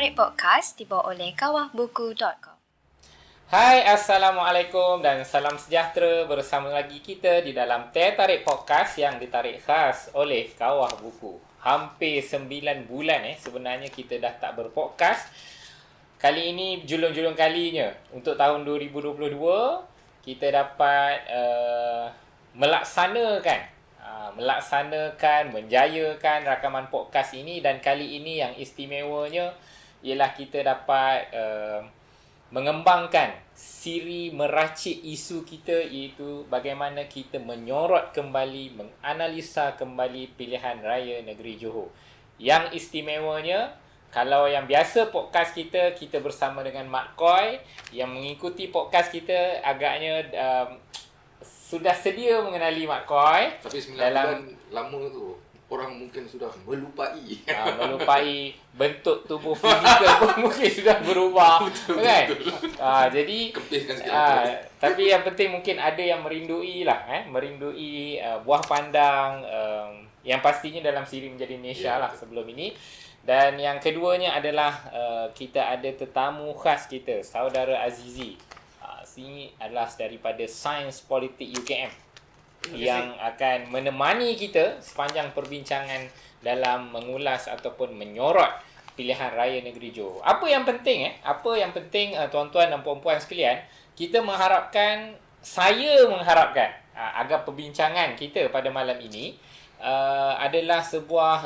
Tarik Podcast dibawa oleh kawahbuku.com. Hai, Assalamualaikum dan salam sejahtera. Bersama lagi kita di dalam Teh Tarik Podcast yang ditarik khas oleh Kawah Buku. Hampir 9 bulan sebenarnya kita dah tak berpodcast. Kali ini julung-julung kalinya untuk tahun 2022 kita dapat melaksanakan, menjayakan rakaman podcast ini. Dan kali ini yang istimewanya ialah kita dapat mengembangkan siri meracik isu kita, iaitu bagaimana kita menyorot kembali, menganalisa kembali pilihan raya negeri Johor. Yang istimewanya, kalau yang biasa podcast kita bersama dengan Mat Koi. Yang mengikuti podcast kita agaknya sudah sedia mengenali Mat Koi. Tapi 9 bulan lama tu, orang mungkin sudah melupai. Melupai bentuk tubuh fizikal pun mungkin sudah berubah. Betul. Jadi Kepiskan sikit. tapi yang penting mungkin ada yang merindui lah, merindui buah pandang yang pastinya dalam siri menjadi Malaysia lah sebelum ini. Dan yang keduanya adalah kita ada tetamu khas kita, Saudara Azizi. Ini adalah daripada Sains Politik UKM yang akan menemani kita sepanjang perbincangan dalam mengulas ataupun menyorot pilihan raya negeri Johor. Apa yang penting tuan-tuan dan puan-puan sekalian, saya mengharapkan agar perbincangan kita pada malam ini adalah sebuah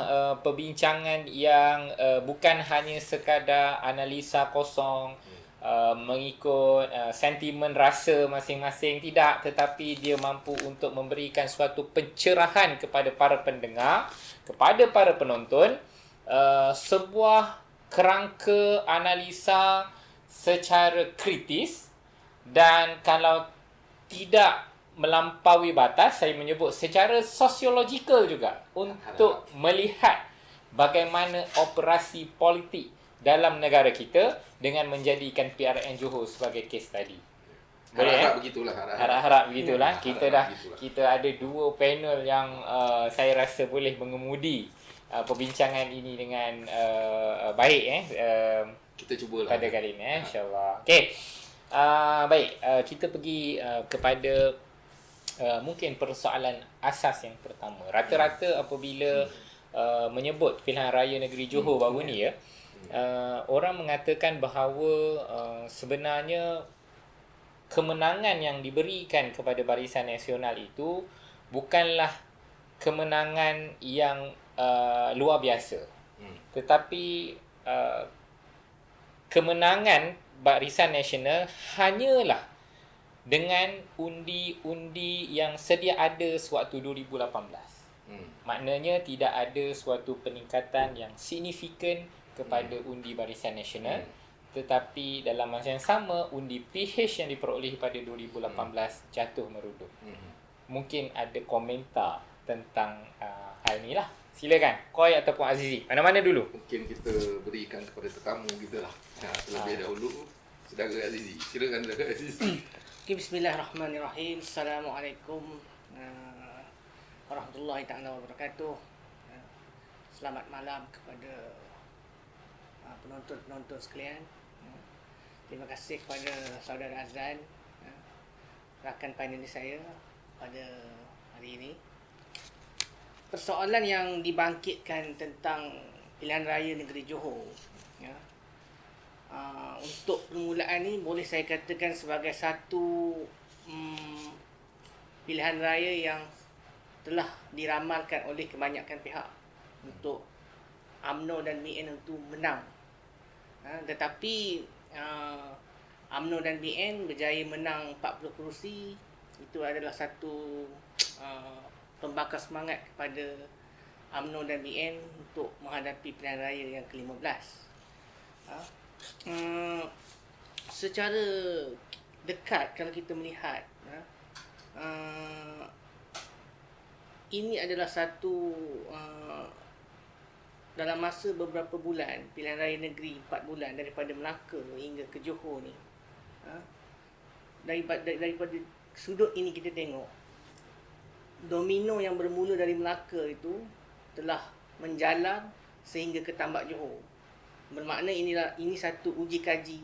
perbincangan yang bukan hanya sekadar analisa kosong, mengikut sentimen rasa masing-masing, tidak, tetapi dia mampu untuk memberikan suatu pencerahan kepada para pendengar, kepada para penonton, sebuah kerangka analisa secara kritis, dan kalau tidak melampaui batas, saya menyebut secara sosiologikal juga, untuk melihat bagaimana operasi politik dalam negara kita dengan menjadikan PRN Johor sebagai case study. Harap begitulah. Harap begitulah. Kita ada dua panel yang saya rasa boleh mengemudi perbincangan ini dengan baik kita cubalah pada kali ini insya-Allah. Okey. Baik, kita pergi kepada mungkin persoalan asas yang pertama. Rata-rata apabila menyebut pilihan raya negeri Johor baru ni orang mengatakan bahawa sebenarnya kemenangan yang diberikan kepada Barisan Nasional itu bukanlah kemenangan yang luar biasa. Tetapi kemenangan Barisan Nasional hanyalah dengan undi-undi yang sedia ada sewaktu 2018. Maknanya tidak ada suatu peningkatan yang signifikan kepada undi Barisan Nasional, tetapi dalam masa yang sama undi PH yang diperoleh pada 2018 jatuh merudum. Mungkin ada komentar tentang hal ni lah. Silakan, Koi ataupun Azizi, mana-mana dulu. Mungkin kita berikan kepada tetamu kita lah. Terlebih dahulu Saudara Azizi. Silakan Saudara Azizi. Okay, bismillahirrahmanirrahim. Assalamualaikum warahmatullahi ta'ala wabarakatuh. Selamat malam kepada penonton-penonton sekalian. Terima kasih kepada Saudara Azlan, rakan panelis saya pada hari ini. Persoalan yang dibangkitkan tentang pilihan raya negeri Johor, untuk permulaan ni boleh saya katakan sebagai satu pilihan raya yang telah diramalkan oleh kebanyakan pihak untuk UMNO dan BN untuk menang. Tetapi UMNO dan BN berjaya menang 40 kerusi. Itu adalah satu pembakar semangat kepada UMNO dan BN untuk menghadapi pilihan raya yang ke-15. Secara dekat kalau kita melihat, ini adalah satu dalam masa beberapa bulan, pilihan raya negeri 4 bulan daripada Melaka hingga ke Johor ni, daripada sudut ini kita tengok domino yang bermula dari Melaka itu telah menjalar sehingga ke Tambak Johor. bermakna ini satu uji kaji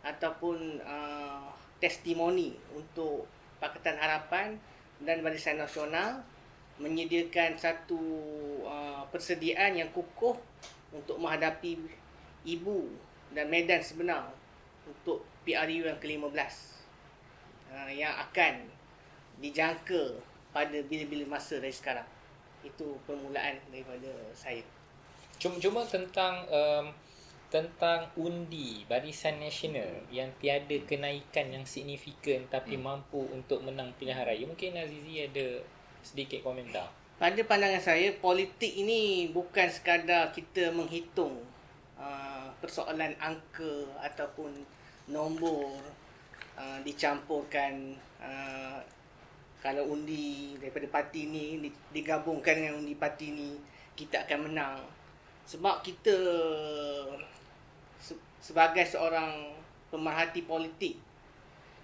ataupun testimoni untuk Pakatan Harapan dan Barisan Nasional menyediakan satu persediaan yang kukuh untuk menghadapi ibu dan medan sebenar untuk PRU yang ke-15 yang akan dijangka pada bila-bila masa dari sekarang. Itu permulaan daripada saya. Cuma tentang undi Barisan Nasional yang tiada kenaikan yang signifikan tapi mampu untuk menang pilihan raya. Mungkin Azizi ada sedikit komentar. Pada pandangan saya, politik ini bukan sekadar kita menghitung persoalan angka ataupun nombor dicampurkan. Kalau undi daripada parti ni digabungkan dengan undi parti ni, kita akan menang. Sebab kita sebagai seorang pemerhati politik,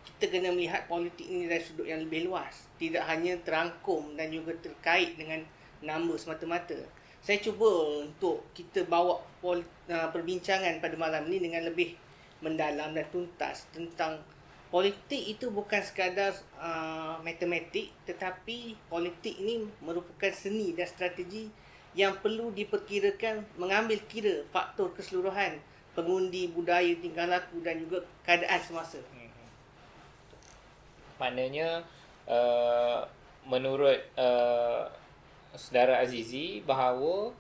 kita kena melihat politik ini dari sudut yang lebih luas. Tidak hanya terangkum dan juga terkait dengan nama semata-mata. Saya cuba untuk kita bawa perbincangan pada malam ini dengan lebih mendalam dan tuntas tentang politik itu bukan sekadar matematik, tetapi politik ini merupakan seni dan strategi yang perlu diperkirakan, mengambil kira faktor keseluruhan pengundi, budaya, tingkah laku dan juga keadaan semasa. Maknanya menurut saudara Azizi bahawa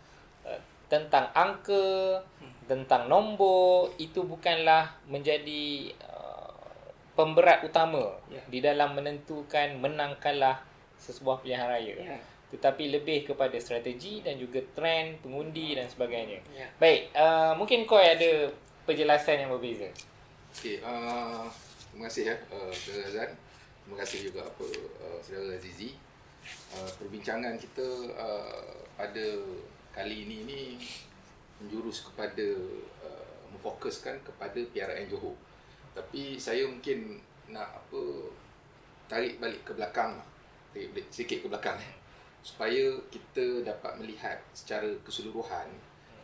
tentang angka, tentang nombor itu bukanlah menjadi pemberat utama di dalam menentukan menang kalah sesebuah pilihan raya. Tetapi lebih kepada strategi dan juga trend pengundi dan sebagainya. Baik, mungkin Koi ada penjelasan yang berbeza. Okey, terima kasih Saudara Azan. Terima kasih juga Saudara Azizi. Perbincangan kita pada kali ini menjurus kepada memfokuskan kepada PRN Johor. Tapi saya mungkin nak tarik balik ke belakang, sikit ke belakang supaya kita dapat melihat secara keseluruhan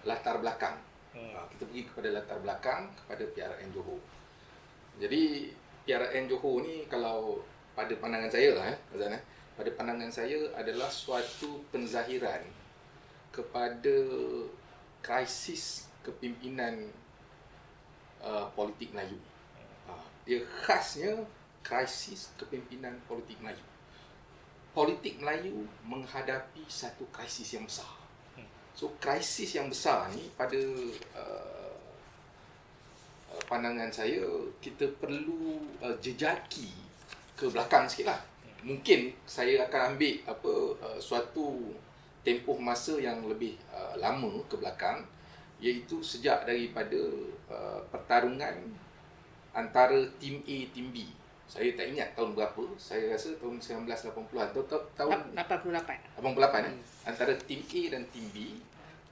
latar belakang. Kita pergi kepada latar belakang kepada PRN Johor. Jadi PRN Johor ni kalau pada pandangan saya lah Azan, pada pandangan saya adalah suatu penzahiran kepada krisis kepimpinan politik Melayu. Dia khasnya krisis kepimpinan politik Melayu. Politik Melayu menghadapi satu krisis yang besar. So krisis yang besar ni pada pandangan saya kita perlu jejaki ke belakang sikitlah. Mungkin saya akan ambil suatu tempoh masa yang lebih lama ke belakang, iaitu sejak daripada pertarungan antara tim A tim B. Saya tak ingat tahun berapa, saya rasa tahun 1980-an, tahun 88. 88 antara tim A dan tim B.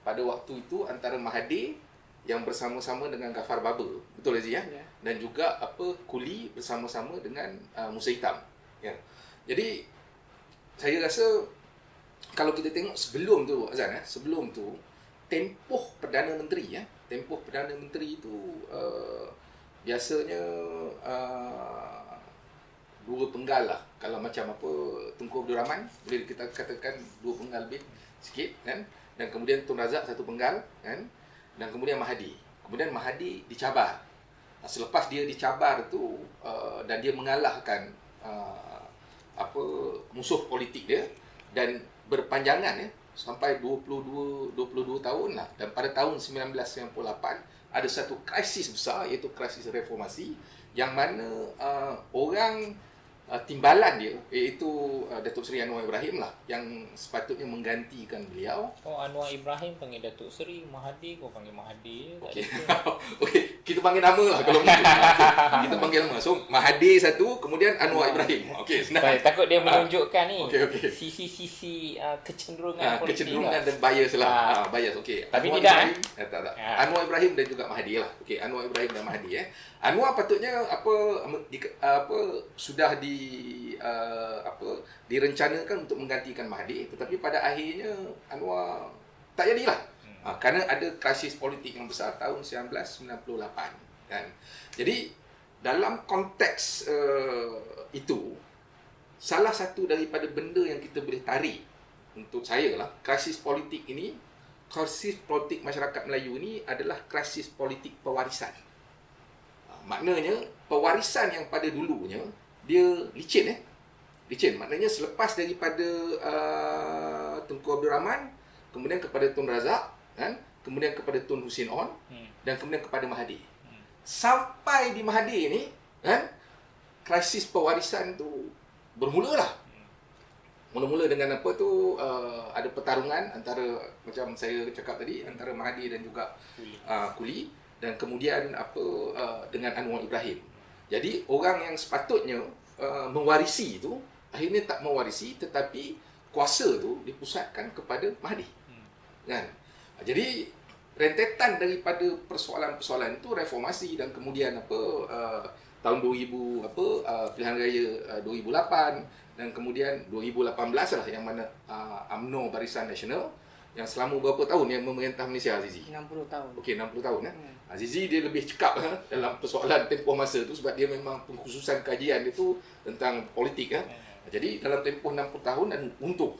Pada waktu itu antara Mahathir yang bersama-sama dengan Ghaffar Babur, betul Aziz ya? Dan juga Kuli bersama-sama dengan Musa Hitam. Ya. Jadi saya rasa kalau kita tengok sebelum tu Azan, sebelum tu tempoh Perdana Menteri tempoh Perdana Menteri itu biasanya dua penggal lah. Kalau macam Tunku Abdul Rahman, boleh kita katakan dua penggal lebih sikit kan. Dan kemudian Tun Razak satu penggal kan. Dan kemudian Mahathir. Kemudian Mahathir dicabar. Selepas dia dicabar tu dan dia mengalahkan musuh politik dia dan berpanjangan sampai 22 tahun lah. Dan pada tahun 1998 ada satu krisis besar, iaitu krisis reformasi, yang mana orang timbalan dia, iaitu Datuk Seri Anwar Ibrahim lah, yang sepatutnya menggantikan beliau. Oh, Anwar Ibrahim panggil Datuk Seri, Mahathir kau panggil Mahathir. Okey. Okey, kita panggil nama lah kalau begitu. Kita panggil nama. So Mahathir satu, kemudian Anwar Ibrahim. Okey, senang. Baik, takut dia menunjukkan ni sisi-sisi kecenderungan politik. Kecenderungan dan bias lah. Bias, okey. Tapi Anwar tidak Ibrahim, tak. Anwar Ibrahim dan juga Mahathir lah. Okey, Anwar Ibrahim dan Mahathir Anwar patutnya sudah direncanakan untuk menggantikan Mahathir, tetapi pada akhirnya Anwar tak jadilah. Kerana ada krisis politik yang besar tahun 1998 kan. Jadi dalam konteks itu, salah satu daripada benda yang kita boleh tarik untuk saya lah, krisis politik masyarakat Melayu ini adalah krisis politik pewarisan. Maknanya pewarisan yang pada dulunya dia licin licin. Maknanya selepas daripada Tunku Abdul Rahman, kemudian kepada Tun Razak kan, kemudian kepada Tun Hussein On dan kemudian kepada Mahathir. Sampai di Mahathir ni kan, krisis pewarisan tu bermula lah. Mula-mula dengan apa tu, ada pertarungan antara, macam saya cakap tadi, antara Mahathir dan juga Kuli, dan kemudian dengan Anwar Ibrahim. Jadi orang yang sepatutnya mewarisi itu akhirnya tak mewarisi, tetapi kuasa tu dipusatkan kepada Mahathir. Kan? Jadi rentetan daripada persoalan-persoalan itu, reformasi dan kemudian tahun 2000 pilihan raya 2008 dan kemudian 2018 lah yang mana UMNO Barisan Nasional yang selama berapa tahun yang memerintah Malaysia, Azizi? 60 tahun. Okey, 60 tahun. Azizi dia lebih cekap dalam persoalan tempoh masa tu sebab dia memang pengkhususan kajian dia tu tentang politik Jadi dalam tempoh 60 tahun dan runtuh.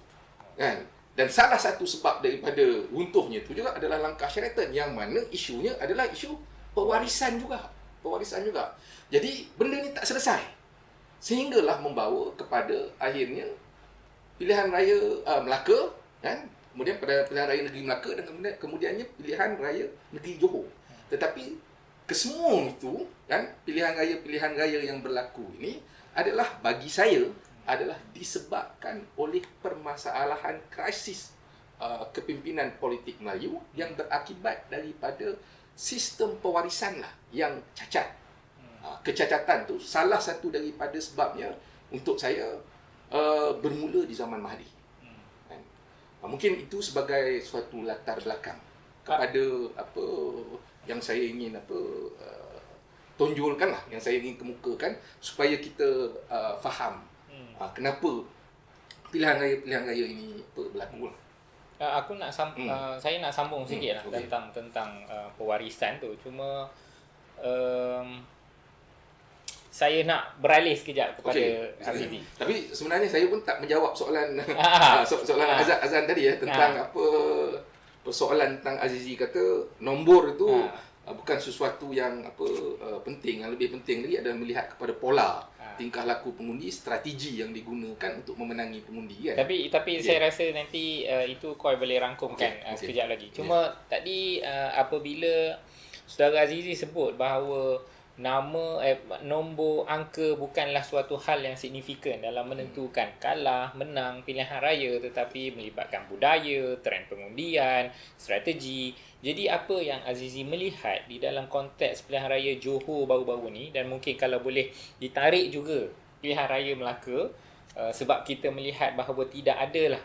Kan? Dan salah satu sebab daripada runtuhnya itu juga adalah langkah Sheraton yang mana isunya adalah isu pewarisan juga. Jadi benda ni tak selesai. Sehinggalah membawa kepada akhirnya pilihan raya Melaka kan? Kemudian pada pilihan raya negeri Melaka dan kemudiannya pilihan raya negeri Johor. Tetapi kesemua itu kan, pilihan raya yang berlaku ini adalah bagi saya adalah disebabkan oleh permasalahan krisis kepimpinan politik Melayu yang berakibat daripada sistem pewarisan lah yang cacat. Kecacatan tu salah satu daripada sebabnya untuk saya bermula di zaman Mahathir. Mungkin itu sebagai suatu latar belakang kepada yang saya ingin tonjolkan lah, yang saya ingin kemukakan supaya kita faham kenapa pilihan raya ini berlaku lah. Aku nak saya nak sambung sikit lah tentang pewarisan tu. Cuma saya nak beralih sekejap kepada Azizi. Tapi sebenarnya saya pun tak menjawab soalan soalan Azan tadi tentang persoalan tentang Azizi kata nombor itu bukan sesuatu yang penting. Yang lebih penting lagi adalah melihat kepada pola tingkah laku pengundi, strategi yang digunakan untuk memenangi pengundi kan. Tapi saya rasa nanti itu Koi boleh rangkumkan sekejap lagi. Cuma tadi apabila saudara Azizi sebut bahawa nombor angka bukanlah suatu hal yang signifikan dalam menentukan kalah, menang pilihan raya, tetapi melibatkan budaya, trend pengundian, strategi. Jadi apa yang Azizi melihat di dalam konteks pilihan raya Johor baru-baru ni, dan mungkin kalau boleh ditarik juga pilihan raya Melaka, sebab kita melihat bahawa tidak adalah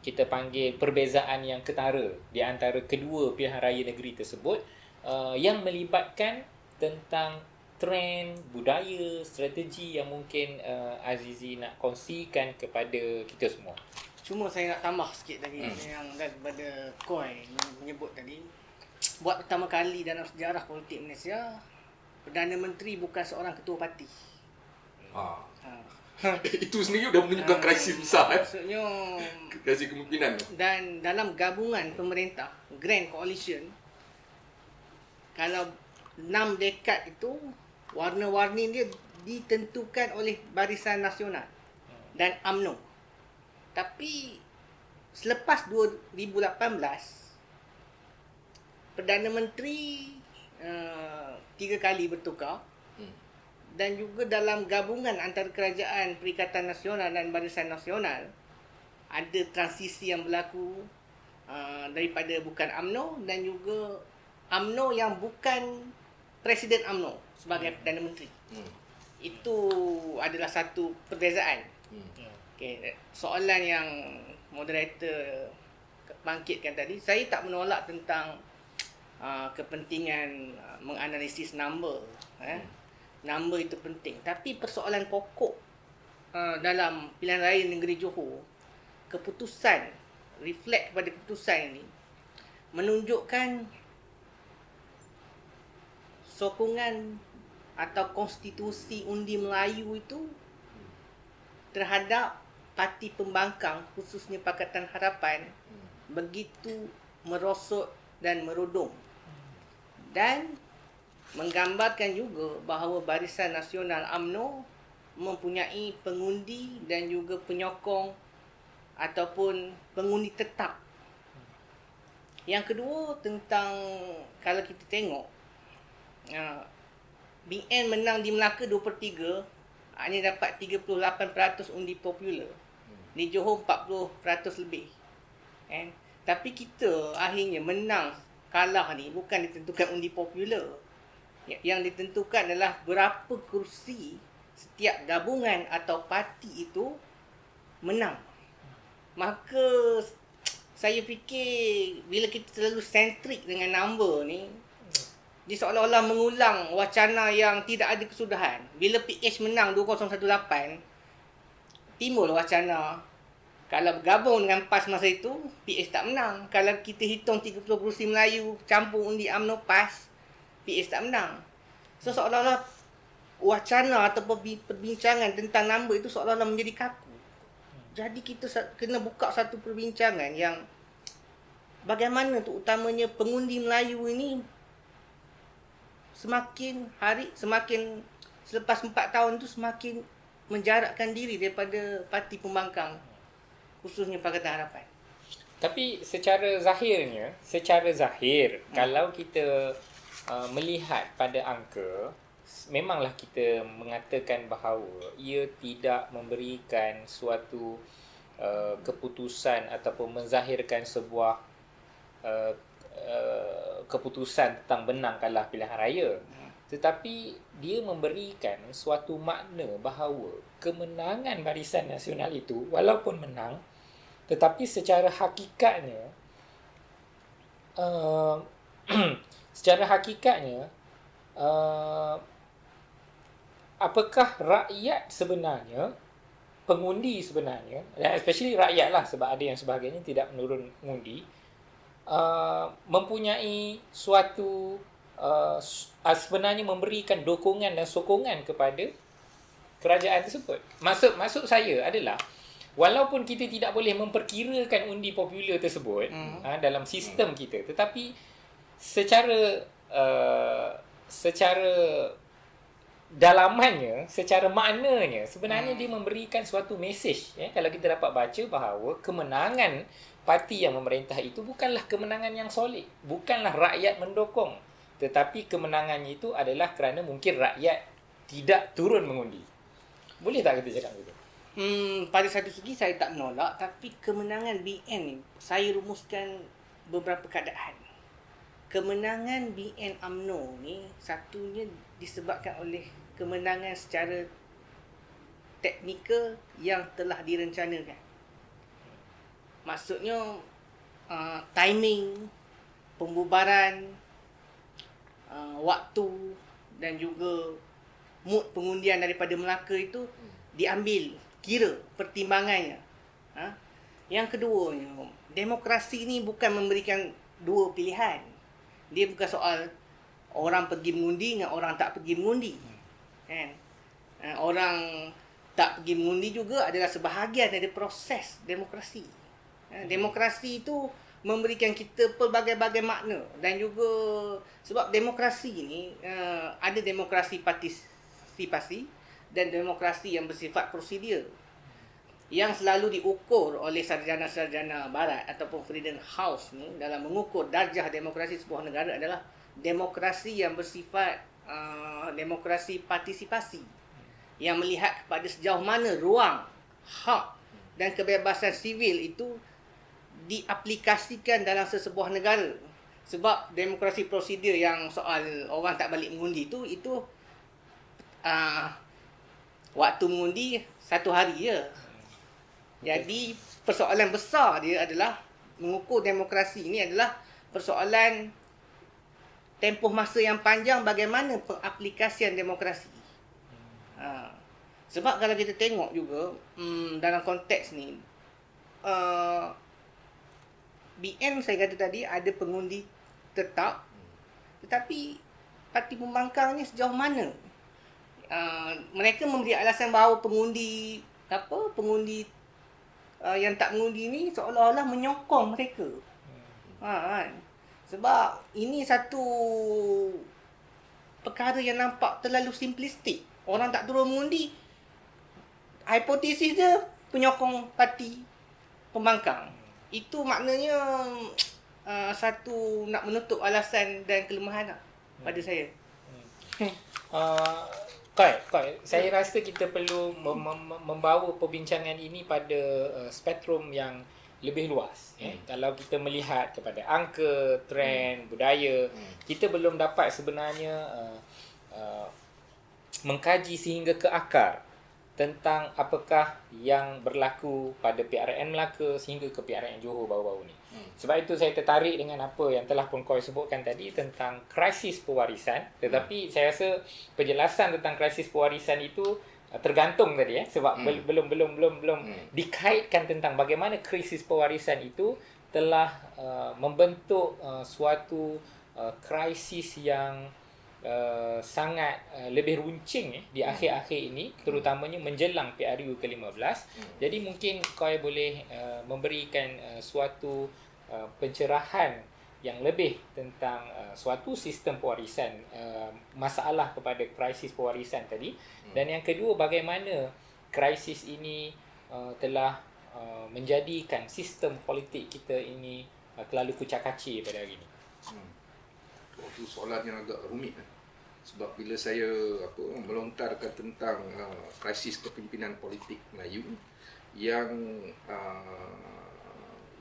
kita panggil perbezaan yang ketara di antara kedua pilihan raya negeri tersebut, yang melibatkan tentang trend, budaya, strategi yang mungkin Azizi nak kongsikan kepada kita semua. Cuma saya nak tambah sikit lagi yang daripada Koi menyebut tadi. Buat pertama kali dalam sejarah politik Malaysia, Perdana Menteri bukan seorang ketua parti. Itu sendiri dah menunjukkan krisis besar Maksudnya krisis kepimpinan. Dan dalam gabungan pemerintah, Grand Coalition, kalau 6 dekad itu warna-warni dia ditentukan oleh Barisan Nasional dan UMNO. Tapi selepas 2018 Perdana Menteri 3 kali bertukar dan juga dalam gabungan antara Kerajaan Perikatan Nasional dan Barisan Nasional ada transisi yang berlaku daripada bukan UMNO dan juga UMNO yang bukan Presiden UMNO sebagai Perdana Menteri. Itu adalah satu perbezaan. Okay. Soalan yang moderator bangkitkan tadi, saya tak menolak tentang kepentingan menganalisis number. Number itu penting. Tapi persoalan pokok dalam pilihan raya negeri Johor, keputusan reflect kepada keputusan ini menunjukkan sokongan atau konstitusi undi Melayu itu terhadap parti pembangkang khususnya Pakatan Harapan begitu merosot dan merudum, dan menggambarkan juga bahawa Barisan Nasional UMNO mempunyai pengundi dan juga penyokong ataupun pengundi tetap. Yang kedua, tentang kalau kita tengok BN menang di Melaka 2/3, hanya dapat 38% undi popular. Di Johor 40% lebih. Kan? Tapi kita akhirnya menang kalah ni bukan ditentukan undi popular. Yang ditentukan adalah berapa kursi setiap gabungan atau parti itu menang. Maka saya fikir bila kita terlalu sentrik dengan number ni, dia seolah-olah mengulang wacana yang tidak ada kesudahan. Bila PH menang 2018, timbul wacana kalau bergabung dengan PAS masa itu, PH tak menang. Kalau kita hitung 30 kursi Melayu campur undi UMNO PAS, PH tak menang. So seolah-olah wacana atau perbincangan tentang number itu seolah-olah menjadi kaku. Jadi kita kena buka satu perbincangan yang bagaimana tu utamanya pengundi Melayu ini semakin hari, semakin selepas 4 tahun tu semakin menjarakkan diri daripada parti pembangkang khususnya Pakatan Harapan. Tapi secara zahir, kalau kita melihat pada angka, memanglah kita mengatakan bahawa ia tidak memberikan suatu keputusan ataupun menzahirkan sebuah keputusan tentang menang kalah pilihan raya. Tetapi dia memberikan suatu makna bahawa kemenangan Barisan Nasional itu walaupun menang, tetapi secara hakikatnya apakah rakyat sebenarnya, pengundi sebenarnya, dan especially rakyat lah sebab ada yang sebagainya tidak menurun mengundi, mempunyai suatu sebenarnya memberikan dukungan dan sokongan kepada kerajaan tersebut. Maksud saya adalah walaupun kita tidak boleh memperkirakan undi popular tersebut dalam sistem kita, tetapi secara dalamannya, secara maknanya sebenarnya dia memberikan suatu mesej, kalau kita dapat baca bahawa kemenangan parti yang memerintah itu bukanlah kemenangan yang solid, bukanlah rakyat mendukung, tetapi kemenangannya itu adalah kerana mungkin rakyat tidak turun mengundi. Boleh tak kita cakap begitu? Pada satu segi saya tak menolak, tapi kemenangan BN ni saya rumuskan beberapa keadaan. Kemenangan BN UMNO ni satunya disebabkan oleh kemenangan secara teknikal yang telah direncanakan. Maksudnya timing, pembubaran, waktu dan juga mood pengundian daripada Melaka itu diambil kira pertimbangannya. Yang keduanya, demokrasi ni bukan memberikan dua pilihan. Dia bukan soal orang pergi mengundi dengan orang tak pergi mengundi. Kan? Orang tak pergi mengundi juga adalah sebahagian dari proses demokrasi. Demokrasi itu memberikan kita pelbagai-bagai makna, dan juga sebab demokrasi ini ada demokrasi partisipasi dan demokrasi yang bersifat prosedur yang selalu diukur oleh sarjana-sarjana barat ataupun Freedom House ni dalam mengukur darjah demokrasi sebuah negara adalah demokrasi yang bersifat demokrasi partisipasi yang melihat kepada sejauh mana ruang, hak dan kebebasan sivil itu diaplikasikan dalam sesebuah negara. Sebab demokrasi prosedur yang soal orang tak balik mengundi itu waktu mengundi 1 hari je. Jadi persoalan besar dia adalah mengukur demokrasi ini adalah persoalan tempoh masa yang panjang, bagaimana pengaplikasian demokrasi. Sebab kalau kita tengok juga dalam konteks ni BN saya kata tadi ada pengundi tetap, tetapi parti pembangkang ni sejauh mana mereka memberi alasan bahawa pengundi yang tak mengundi ni seolah-olah menyokong mereka. Kan? Sebab ini satu perkara yang nampak terlalu simplistik. Orang tak turun mengundi, hipotesis dia penyokong parti pembangkang. Itu maknanya satu nak menutup alasan dan kelemahan lah pada saya. Saya rasa kita perlu membawa perbincangan ini pada spektrum yang lebih luas. Kalau kita melihat kepada angka, trend, budaya, kita belum dapat sebenarnya mengkaji sehingga ke akar tentang apakah yang berlaku pada PRN Melaka sehingga ke PRN Johor baru-baru ni. Sebab itu saya tertarik dengan apa yang telah pun kau sebutkan tadi tentang krisis pewarisan. Tetapi saya rasa penjelasan tentang krisis pewarisan itu tergantung tadi sebab belum dikaitkan tentang bagaimana krisis pewarisan itu telah membentuk suatu krisis yang sangat lebih runcing di akhir-akhir ini, terutamanya menjelang PRU ke-15. Jadi mungkin kau boleh memberikan suatu pencerahan yang lebih tentang suatu sistem pewarisan, masalah kepada krisis pewarisan tadi, dan yang kedua bagaimana krisis ini telah menjadikan sistem politik kita ini terlalu kucak-kacir pada hari ini. Itu soalan yang agak rumit. Sebab bila saya melontarkan tentang krisis kepimpinan politik Melayu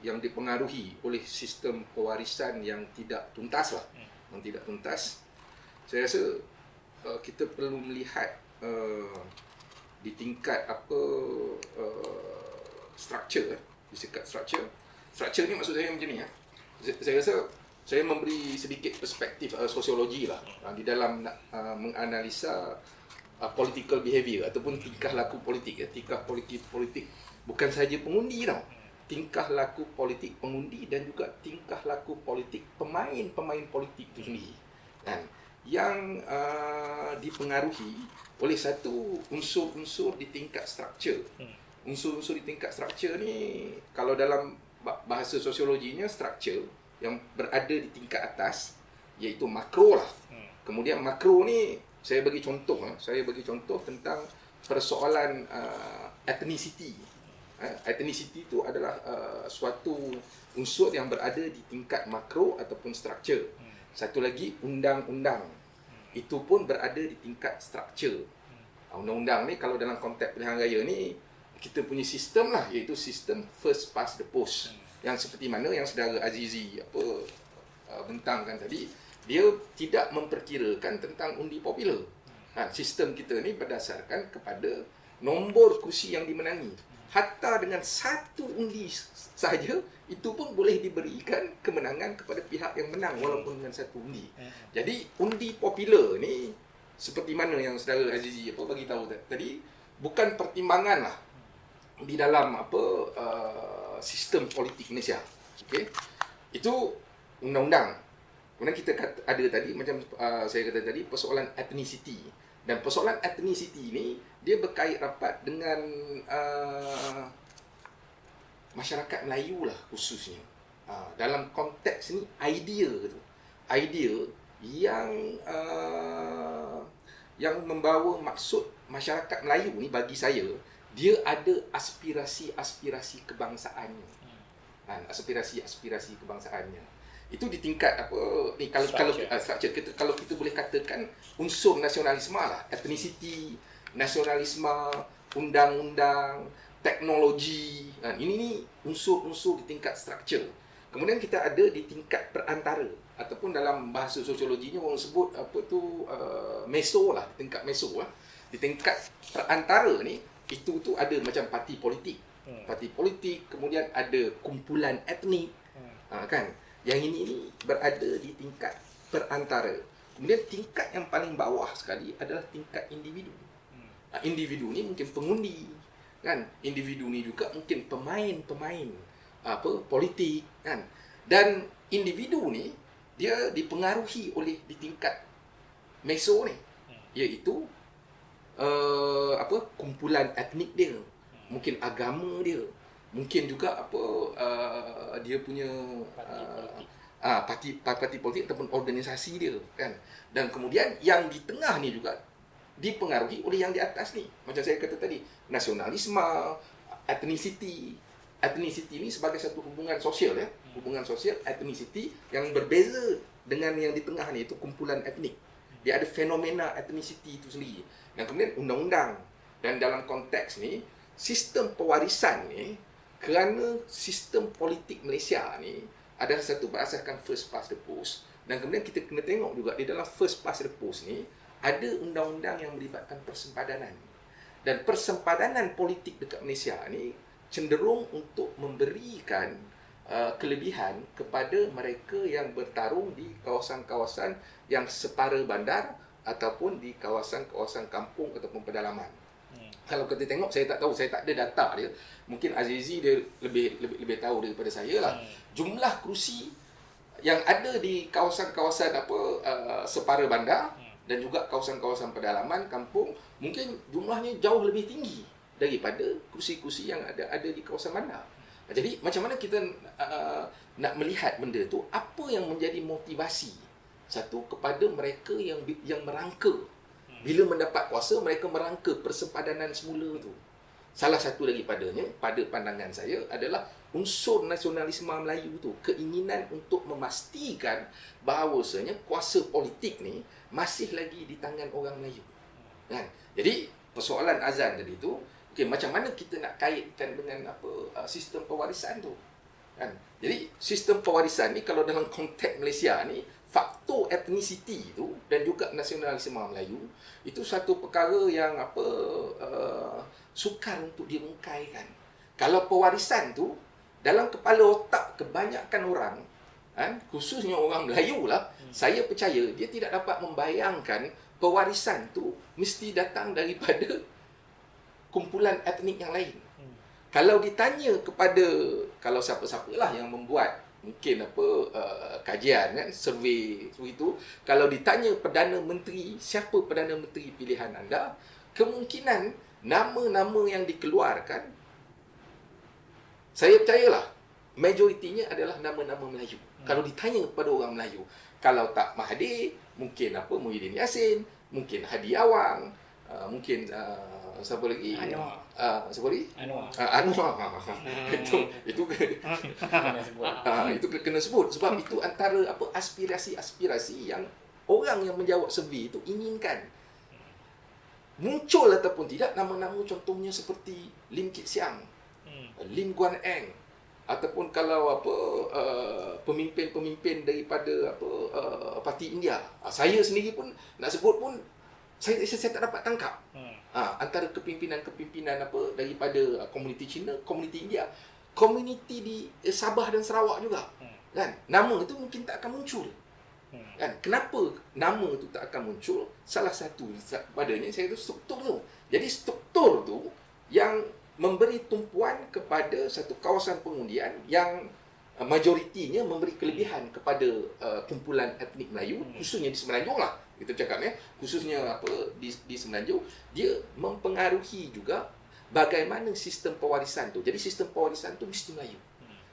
yang dipengaruhi oleh sistem pewarisan yang tidak tuntas saya rasa kita perlu melihat di tingkat structure ni maksud saya macam ni saya rasa saya memberi sedikit perspektif sosiologi lah di dalam menganalisa political behaviour ataupun tingkah laku politik. Tingkah politik bukan sahaja pengundi tau. Tingkah laku politik pengundi dan juga tingkah laku politik pemain politik itu sendiri. Kan? Yang dipengaruhi oleh satu unsur-unsur di tingkat structure. Unsur-unsur di tingkat structure ni kalau dalam bahasa sosiologinya structure yang berada di tingkat atas iaitu makro lah. Kemudian makro ni saya bagi contoh tentang persoalan ethnicity. Ethnicity itu adalah suatu unsur yang berada di tingkat makro ataupun structure. Satu lagi undang-undang. Itu pun berada di tingkat structure. Undang-undang ni kalau dalam konteks pilihan raya ni kita punya sistem lah, iaitu sistem first past the post. Yang seperti mana yang saudara Azizi bentangkan tadi, dia tidak memperkirakan tentang undi popular. Sistem kita ni berdasarkan kepada nombor kursi yang dimenangi. Hatta dengan satu undi sahaja, itu pun boleh diberikan kemenangan kepada pihak yang menang walaupun dengan satu undi. Jadi undi popular ni seperti mana yang saudara Azizi bagi tahu tadi, bukan pertimbangan lah di dalam sistem politik Malaysia. Okey. Itu undang-undang. Kemudian kita ada tadi macam saya kata tadi persoalan ethnicity. Dan persoalan ethnicity ni dia berkait rapat dengan masyarakat Melayu lah khususnya. Dalam konteks ni idea yang membawa maksud masyarakat Melayu ni bagi saya dia ada aspirasi kebangsaannya. Aspirasi kebangsaannya. Itu di tingkat ni structure kalau kita boleh katakan unsur nasionalisme lah, ethnicity, nasionalisme, undang-undang, teknologi. Ini ni unsur-unsur di tingkat structure. Kemudian kita ada di tingkat perantara ataupun dalam bahasa sosiologinya orang sebut meso lah, tingkat meso lah. Di tingkat perantara ni itu tu ada macam parti politik. Parti politik, kemudian ada kumpulan etnik. Kan? Yang ini berada di tingkat perantara. Kemudian tingkat yang paling bawah sekali adalah tingkat individu. Individu ni mungkin pengundi, kan? Individu ni juga mungkin pemain politik, kan? Dan individu ni dia dipengaruhi oleh di tingkat meso ni, iaitu kumpulan etnik dia, mungkin agama dia, mungkin juga dia punya parti politik ataupun organisasi dia, kan. Dan kemudian yang di tengah ni juga dipengaruhi oleh yang di atas ni. Macam saya kata tadi, nasionalisme, ethnicity. Ethnicity ni sebagai satu hubungan sosial, ya. Hubungan sosial, ethnicity yang berbeza dengan yang di tengah ni, itu kumpulan etnik. Dia ada fenomena ethnicity itu sendiri. Dan kemudian undang-undang. Dan dalam konteks ni, sistem pewarisan ni, kerana sistem politik Malaysia ni adalah satu berasaskan first past the post. Dan kemudian kita kena tengok juga di dalam first past the post ni ada undang-undang yang melibatkan persempadanan. Dan persempadanan politik dekat Malaysia ni cenderung untuk memberikan kelebihan kepada mereka yang bertarung di kawasan-kawasan yang separa bandar ataupun di kawasan-kawasan kampung ataupun pedalaman. Kalau kita tengok, saya tak tahu, saya tak ada data dia. Mungkin Azizi dia lebih tahu daripada saya lah. Jumlah kerusi yang ada di kawasan-kawasan separa bandar dan juga kawasan-kawasan pedalaman, kampung, mungkin jumlahnya jauh lebih tinggi daripada kursi-kursi yang ada di kawasan bandar. Jadi macam mana kita nak melihat benda tu, apa yang menjadi motivasi satu kepada mereka yang merangka. Bila mendapat kuasa, mereka merangka persempadanan semula tu. Salah satu daripadanya, pada pandangan saya, adalah unsur nasionalisme Melayu tu. Keinginan untuk memastikan bahawasanya kuasa politik ni masih lagi di tangan orang Melayu. Kan? Jadi, persoalan Azan tadi tu, okay, macam mana kita nak kaitkan dengan sistem pewarisan tu? Kan? Jadi, sistem pewarisan ni, kalau dalam konteks Malaysia ni, faktor ethnicity tu dan juga nasionalisme Melayu itu satu perkara yang sukar untuk dirungkaikan. Kalau pewarisan tu dalam kepala otak kebanyakan orang, kan, khususnya orang Melayu lah, saya percaya dia tidak dapat membayangkan pewarisan tu mesti datang daripada kumpulan etnik yang lain. Kalau ditanya kepada, kalau siapa-siapalah yang membuat mungkin kajian, kan, survey itu, kalau ditanya Perdana Menteri, siapa Perdana Menteri pilihan anda, kemungkinan nama-nama yang dikeluarkan, saya percayalah majoritinya adalah nama-nama Melayu. Kalau ditanya kepada orang Melayu, kalau tak Mahathir, mungkin Muhyiddin Yassin, mungkin Hadi Awang, mungkin siapa lagi? Siapa lagi? Anwar. Itu kena sebut sebab itu antara aspirasi-aspirasi yang orang yang menjawab survey itu inginkan. Muncul ataupun tidak nama-nama contohnya seperti Lim Kit Siang, Lim Guan Eng, ataupun kalau pemimpin-pemimpin daripada parti India. Saya sendiri pun nak sebut pun saya tak dapat tangkap. Antara kepimpinan-kepimpinan daripada komuniti Cina, komuniti India, komuniti di Sabah dan Sarawak juga. Kan? Nama itu mungkin tak akan muncul. Kan? Kenapa nama itu tak akan muncul? Salah satu padanya saya itu struktur tu. Jadi struktur tu yang memberi tumpuan kepada satu kawasan pengundian yang majoritinya memberi kelebihan kepada kumpulan etnik Melayu, khususnya di Semenanjung lah. Kita cakap khususnya di Semenanjung, dia mempengaruhi juga bagaimana sistem pewarisan tu. Jadi sistem pewarisan tu mesti Melayu.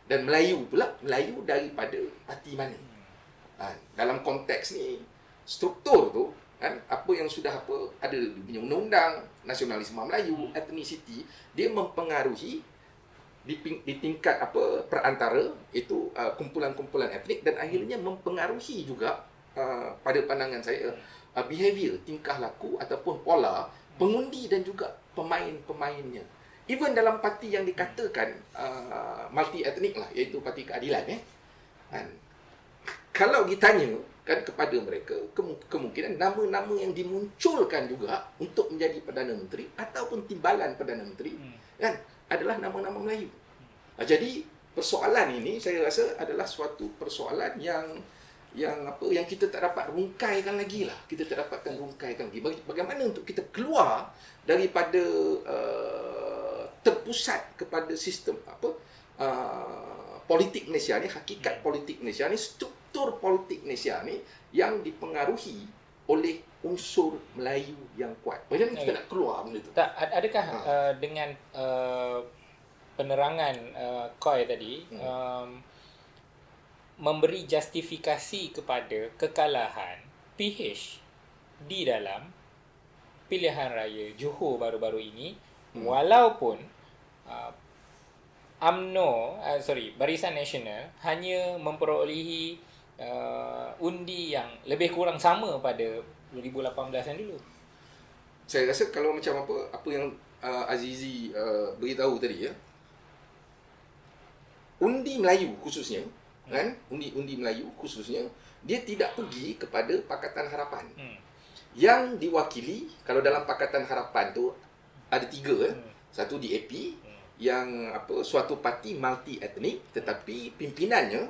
Dan Melayu pula, Melayu daripada parti mana. Dalam konteks ni, struktur tu, kan, apa yang sudah ada punya undang-undang, nasionalisme Melayu, ethnicity, dia mempengaruhi di tingkat perantara itu kumpulan-kumpulan etnik dan akhirnya mempengaruhi juga pada pandangan saya behavior, tingkah laku ataupun pola pengundi dan juga pemain-pemainnya. Even dalam parti yang dikatakan multi etnik lah, iaitu Parti Keadilan, kan, kalau ditanya kan kepada mereka, kemungkinan nama-nama yang dimunculkan juga untuk menjadi Perdana Menteri ataupun timbalan Perdana Menteri, kan, adalah nama-nama Melayu. Jadi persoalan ini saya rasa adalah suatu persoalan yang kita tak dapat rungkaikan lagi lah. Kita tak dapatkan rungkaikan lagi. Bagaimana untuk kita keluar daripada terpusat kepada sistem politik Malaysia ni, hakikat politik Malaysia ni, struktur politik Malaysia ni yang dipengaruhi oleh unsur Melayu yang kuat. Macam mana kita nak keluar benda tu? Tak, adakah dengan penerangan Koi tadi memberi justifikasi kepada kekalahan PH di dalam pilihan raya Johor baru-baru ini, walaupun Barisan Nasional hanya memperolehi undi yang lebih kurang sama pada 2018 yang dulu. Saya rasa kalau macam apa yang Azizi beritahu tadi ya, undi Melayu khususnya, kan, undi Melayu khususnya, dia tidak pergi kepada Pakatan Harapan. Yang diwakili, kalau dalam Pakatan Harapan tu ada 3 satu DAP yang suatu parti multi etnik, tetapi pimpinannya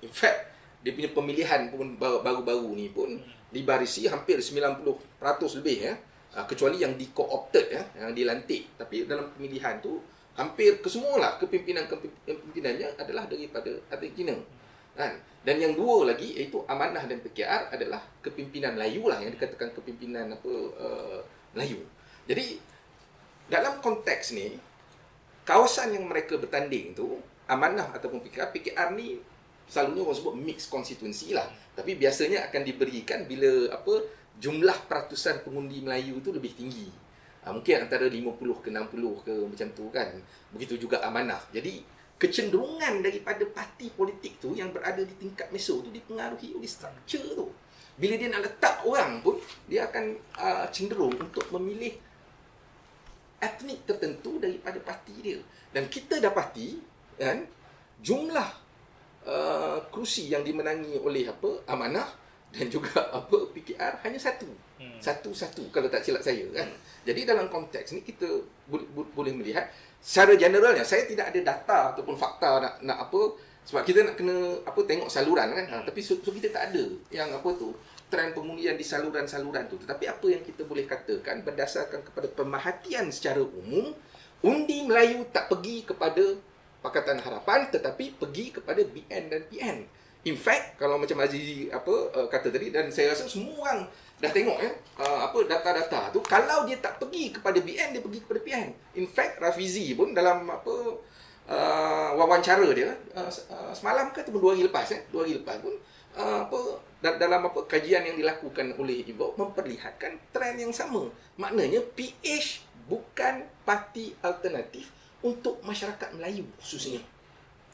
in fact dia punya pemilihan pun baru-baru ni pun dibarisi hampir 90% lebih ya, kecuali yang di-co-opted ya, yang dilantik. Tapi dalam pemilihan tu hampir kesemualah kepimpinannya adalah daripada etnik Cina. Kan? Dan yang 2 lagi iaitu Amanah dan PKR adalah kepimpinan Melayu lah, yang dikatakan kepimpinan Melayu. Jadi dalam konteks ni, kawasan yang mereka bertanding tu, Amanah ataupun PKR ni selalunya orang sebut mixed constituency lah. Tapi biasanya akan diberikan bila jumlah peratusan pengundi Melayu tu lebih tinggi. Mungkin antara 50 ke 60 ke macam tu kan. Begitu juga Amanah. Jadi kecenderungan daripada parti politik tu yang berada di tingkat meso tu dipengaruhi oleh struktur tu. Bila dia nak letak orang pun, dia akan cenderung untuk memilih etnik tertentu daripada parti dia. Dan kita dapati kan, jumlah kerusi yang dimenangi oleh Amanah dan juga PKR hanya satu. Satu kalau tak silap saya kan. Jadi dalam konteks ni kita boleh melihat secara generalnya, saya tidak ada data ataupun fakta nak sebab kita nak kena tengok saluran kan. Tapi so kita tak ada yang trend pengundian di saluran-saluran tu. Tetapi apa yang kita boleh katakan berdasarkan kepada pemerhatian secara umum, undi Melayu tak pergi kepada Pakatan Harapan tetapi pergi kepada BN dan PN. In fact, kalau macam Azizi kata tadi, dan saya rasa semua orang dah tengok ya, data-data tu, kalau dia tak pergi kepada BN, dia pergi kepada PN. In fact, Rafizi pun dalam wawancara dia semalam ke ataupun 2 hari lepas 2 hari lepas pun dalam kajian yang dilakukan oleh Ibu memperlihatkan trend yang sama. Maknanya PH bukan parti alternatif untuk masyarakat Melayu khususnya.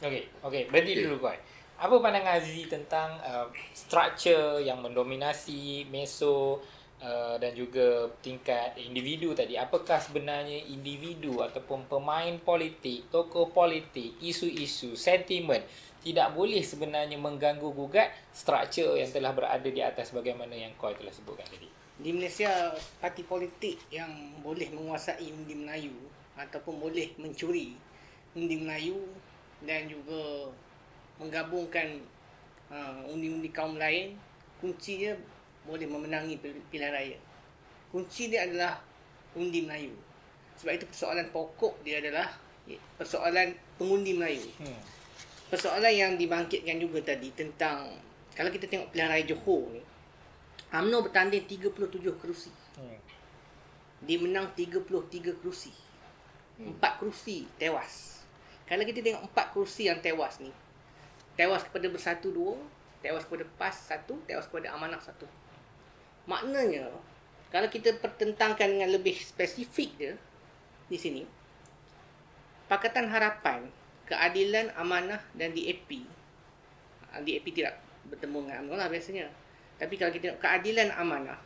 Okey, berhenti dulu Koi. Apa pandangan Azizi tentang struktur yang mendominasi meso dan juga tingkat individu tadi? Apakah sebenarnya individu ataupun pemain politik, tokoh politik, isu-isu, sentimen tidak boleh sebenarnya mengganggu-gugat struktur yang telah berada di atas bagaimana yang Koi telah sebutkan tadi? Di Malaysia, parti politik yang boleh menguasai undi Melayu ataupun boleh mencuri undi Melayu dan juga menggabungkan undi-undi kaum lain, kuncinya boleh memenangi pilihan raya. Kunci dia adalah undi Melayu. Sebab itu persoalan pokok dia adalah persoalan pengundi Melayu. Persoalan yang dibangkitkan juga tadi tentang, kalau kita tengok pilihan raya Johor ni, UMNO bertanding 37 kerusi. Dia menang 33 kerusi. 4 kerusi tewas. Kalau kita tengok 4 kerusi yang tewas ni, tewas kepada Bersatu 2, tewas kepada PAS 1, tewas kepada Amanah 1. Maknanya, kalau kita pertentangkan dengan lebih spesifik dia di sini, Pakatan Harapan, Keadilan, Amanah dan DAP. DAP tidak bertemu dengan UMNO lah biasanya. Tapi kalau kita tengok Keadilan, Amanah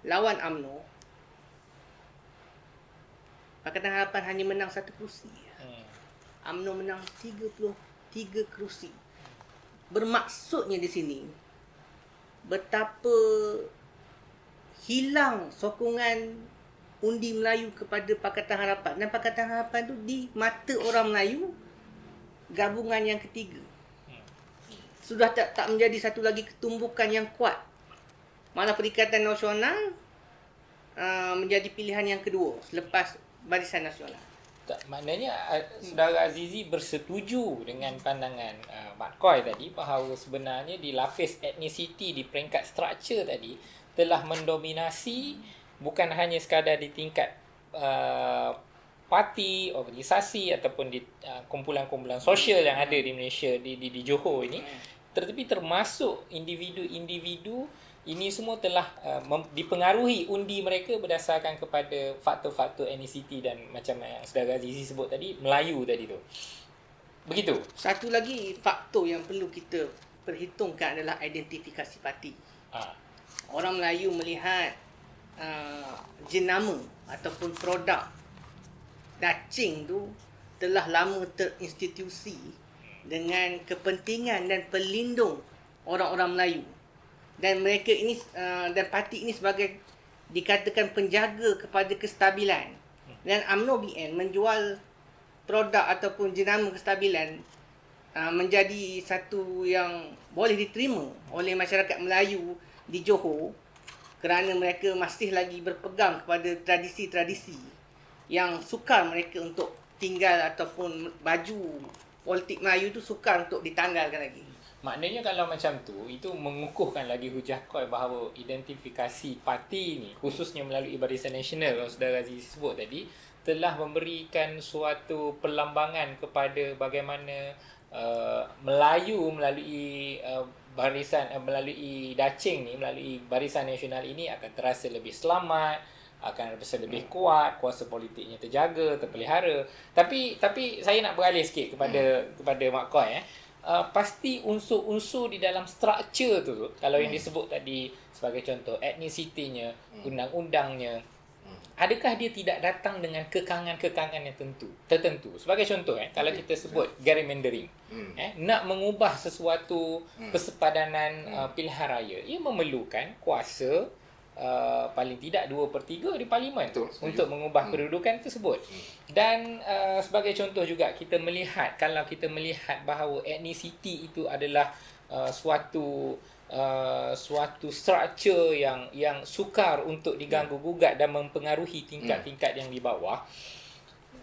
lawan UMNO, Pakatan Harapan hanya menang 1 kerusi. UMNO menang 33 kerusi. Bermaksudnya di sini betapa hilang sokongan undi Melayu kepada Pakatan Harapan, dan Pakatan Harapan tu di mata orang Melayu gabungan yang ketiga. Sudah tak menjadi satu lagi ketumbukan yang kuat. Malah Perikatan Nasional menjadi pilihan yang kedua selepas Barisan Nasional. Tak, maknanya saudara Azizi bersetuju dengan pandangan Mat Koi tadi bahawa sebenarnya di lapis etnisiti di peringkat struktur tadi telah mendominasi bukan hanya sekadar di tingkat parti, organisasi ataupun di kumpulan-kumpulan sosial yang ada di Malaysia di Johor ini, tetapi termasuk individu-individu ini semua telah dipengaruhi undi mereka berdasarkan kepada faktor-faktor etnisiti dan macam yang saudara Azizi sebut tadi, Melayu tadi tu. Begitu. Satu lagi faktor yang perlu kita perhitungkan adalah identifikasi parti. Orang Melayu melihat jenama ataupun produk dacing tu telah lama terinstitusi dengan kepentingan dan pelindung orang-orang Melayu. Dan mereka ini dan parti ini sebagai dikatakan penjaga kepada kestabilan. Dan UMNO BN menjual produk ataupun jenama kestabilan menjadi satu yang boleh diterima oleh masyarakat Melayu di Johor kerana mereka masih lagi berpegang kepada tradisi-tradisi yang sukar mereka untuk tinggal ataupun baju politik Melayu tu sukar untuk ditanggalkan lagi. Maknanya kalau macam tu, itu mengukuhkan lagi hujah Koi bahawa identifikasi parti ni, khususnya melalui Barisan Nasional yang saudara Aziz sebut tadi, telah memberikan suatu perlambangan kepada bagaimana Melayu melalui melalui dacing ni, melalui Barisan Nasional ini akan terasa lebih selamat, akan terasa lebih kuat, kuasa politiknya terjaga, terpelihara. Tapi saya nak beralih sikit kepada Mak Koi. Pasti unsur-unsur di dalam struktur tu, kalau yang disebut tadi sebagai contoh etnisitinya, undang-undangnya, adakah dia tidak datang dengan kekangan-kekangan yang tertentu? Sebagai contoh, kalau kita sebut gerrymandering, nak mengubah sesuatu persepadanan pilihan raya, ia memerlukan kuasa paling tidak 2/3 di parlimen. Betul, untuk mengubah kedudukan tersebut. Dan sebagai contoh juga kita melihat, kalau kita melihat bahawa etnisiti itu adalah suatu struktur yang sukar untuk diganggu-gugat dan mempengaruhi tingkat-tingkat yang di bawah.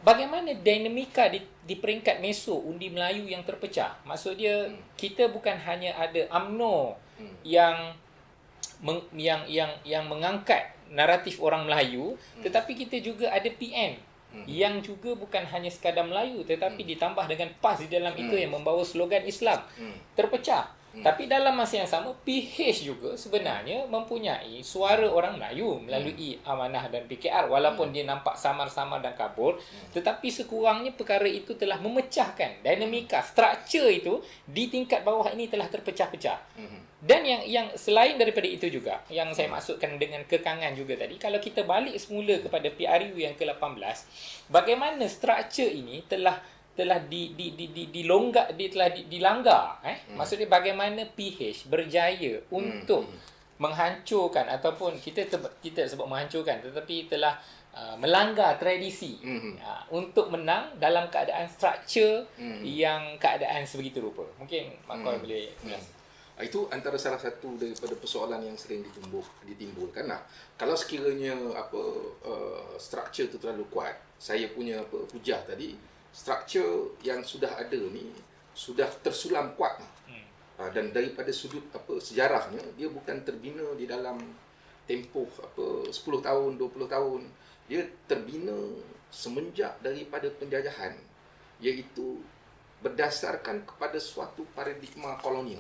Bagaimana dinamika di peringkat meso undi Melayu yang terpecah? Maksud dia, kita bukan hanya ada UMNO yang mengangkat naratif orang Melayu, tetapi kita juga ada PN yang juga bukan hanya sekadar Melayu, tetapi ditambah dengan PAS di dalam itu yang membawa slogan Islam. Terpecah. Tapi dalam masa yang sama, PH juga sebenarnya mempunyai suara orang Melayu melalui Amanah dan PKR, walaupun dia nampak samar-samar dan kabur, tetapi sekurangnya perkara itu telah memecahkan dinamika struktur itu di tingkat bawah ini telah terpecah-pecah. Dan yang selain daripada itu juga, yang saya maksudkan dengan kekangan juga tadi, kalau kita balik semula kepada PRU yang ke-18, bagaimana struktur ini telah dilanggar. Maksudnya bagaimana PH berjaya untuk menghancurkan, ataupun kita sebut menghancurkan, tetapi telah melanggar tradisi untuk menang dalam keadaan struktur yang keadaan sebegitu rupa. Mungkin Mak Koi boleh jelaskan. Itu antara salah satu daripada persoalan yang sering ditimbulkan. Kalau sekiranya struktur itu terlalu kuat, saya punya hujah tadi, struktur yang sudah ada ni sudah tersulam kuat. Dan daripada sudut sejarahnya, dia bukan terbina di dalam tempoh 10 tahun, 20 tahun. Dia terbina semenjak daripada penjajahan, iaitu berdasarkan kepada suatu paradigma kolonial,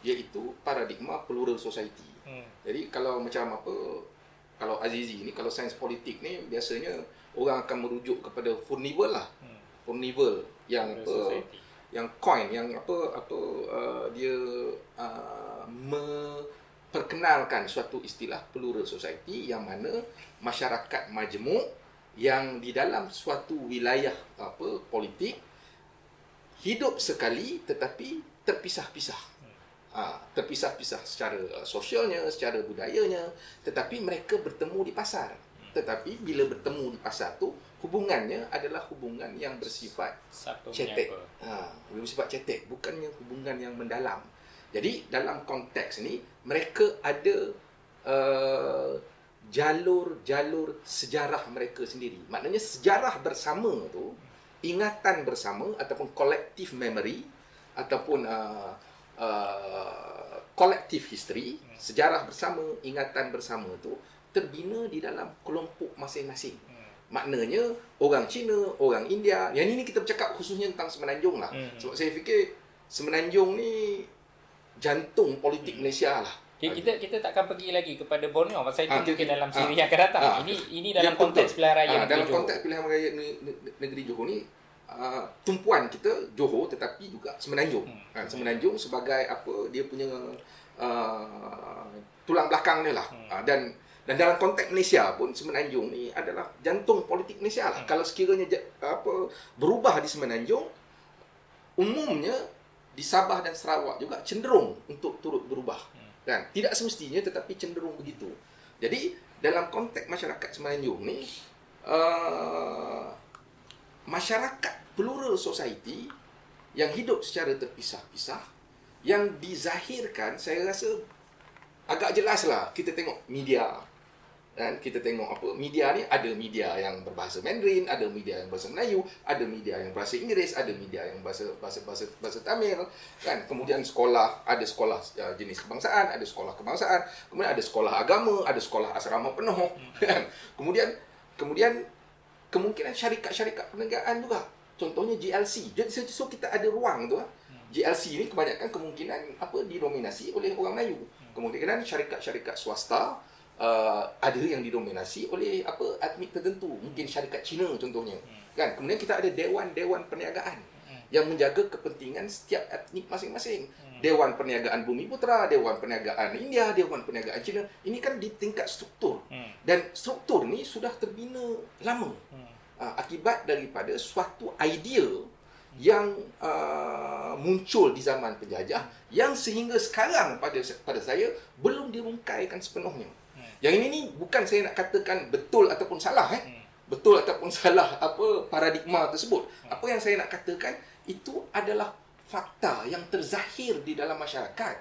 iaitu paradigma plural society. Jadi kalau macam kalau Azizi ni, kalau sains politik ni, biasanya orang akan merujuk kepada Furnival lah. Furnival yang yang coin, yang dia memperkenalkan suatu istilah plural society, yang mana masyarakat majmuk yang di dalam suatu wilayah politik hidup sekali tetapi terpisah-pisah. Terpisah-pisah secara sosialnya, secara budayanya, tetapi mereka bertemu di pasar. Tetapi bila bertemu di pasar tu, hubungannya adalah hubungan yang bersifat cetek. Bersifat cetek, bukannya hubungan yang mendalam. Jadi dalam konteks ni, mereka ada jalur-jalur sejarah mereka sendiri. Maknanya sejarah bersama tu, ingatan bersama ataupun collective memory ataupun collective history, sejarah bersama, ingatan bersama tu terbina di dalam kelompok masing-masing. Maknanya orang Cina, orang India, yang ini kita bercakap khususnya tentang Semenanjung lah. Sebab saya fikir Semenanjung ni jantung politik Malaysia lah. Kita takkan pergi lagi kepada Borneo pasal itu mungkin dalam siri yang akan datang. Ini yang dalam konteks pilihan raya dalam negeri Johor. konteks pilihan raya negeri Johor ni, tumpuan kita Johor tetapi juga Semenanjung. Semenanjung sebagai apa, dia punya tulang belakang dia lah. Dan dalam konteks Malaysia pun Semenanjung ni adalah jantung politik Malaysia lah. Kalau sekiranya berubah di Semenanjung, umumnya di Sabah dan Sarawak juga cenderung untuk turut berubah. Kan? Tidak semestinya tetapi cenderung begitu. Jadi dalam konteks masyarakat Semenanjung ni, masyarakat plural society yang hidup secara terpisah-pisah, yang dizahirkan, saya rasa agak jelas lah. Kita tengok media, dan kita tengok apa, media ni ada media yang berbahasa Mandarin, ada media yang bahasa Melayu, ada media yang bahasa Inggeris, ada media yang bahasa Tamil, kan. Kemudian sekolah, ada sekolah jenis kebangsaan, ada sekolah kebangsaan, kemudian ada sekolah agama, ada sekolah asrama penuh, kan. Kemudian kemungkinan syarikat-syarikat perniagaan juga. Contohnya GLC. Jadi so kita ada ruang tu. GLC ni kebanyakan kemungkinan didominasi oleh orang Melayu. Kemudian syarikat-syarikat swasta ada yang didominasi oleh etnik tertentu, mungkin syarikat Cina contohnya. Kan? Kemudian kita ada dewan-dewan perniagaan yang menjaga kepentingan setiap etnik masing-masing. Dewan Perniagaan Bumi Putra, Dewan Perniagaan India, Dewan Perniagaan Cina. Ini kan di tingkat struktur. Dan struktur ni sudah terbina lama. Akibat daripada suatu idea yang muncul di zaman penjajah yang sehingga sekarang pada saya belum dirungkaikan sepenuhnya. Yang ini ni bukan saya nak katakan betul ataupun salah betul ataupun salah paradigma tersebut. Apa yang saya nak katakan itu adalah fakta yang terzahir di dalam masyarakat.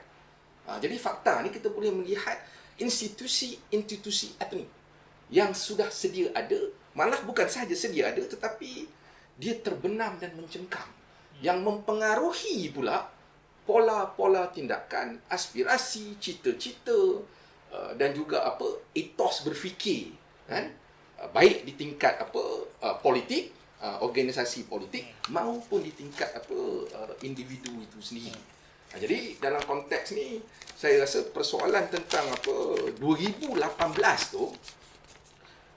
Jadi fakta ni kita boleh melihat institusi etnik yang sudah sedia ada, malah bukan sahaja sedia ada tetapi dia terbenam dan mencengkam, yang mempengaruhi pula pola-pola tindakan, aspirasi, cita-cita dan juga etos berfikir, kan, baik di tingkat politik, organisasi politik maupun di tingkat individu itu sendiri. Jadi dalam konteks ni saya rasa persoalan tentang 2018 tu,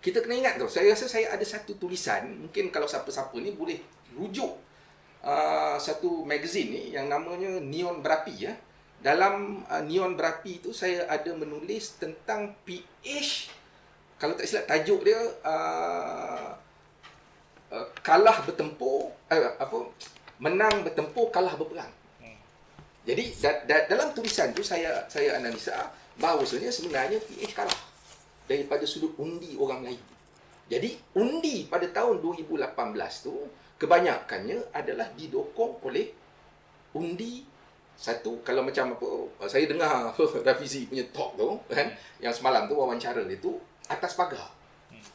kita kena ingat tu. Saya rasa saya ada satu tulisan, mungkin kalau siapa-siapa ni boleh rujuk satu magazine ni yang namanya Neon Berapi ya. Dalam Neon Berapi itu saya ada menulis tentang PH, kalau tak silap tajuk dia kalah bertempur, menang bertempur, kalah berperang. Jadi dalam tulisan tu saya analisa bahawasanya sebenarnya PH kalah daripada sudut undi orang Melayu. Jadi undi pada tahun 2018 tu kebanyakannya adalah didokong oleh undi satu. Kalau macam saya dengar Rafizi punya talk tu kan, yang semalam tu wawancara dia tu atas pagar.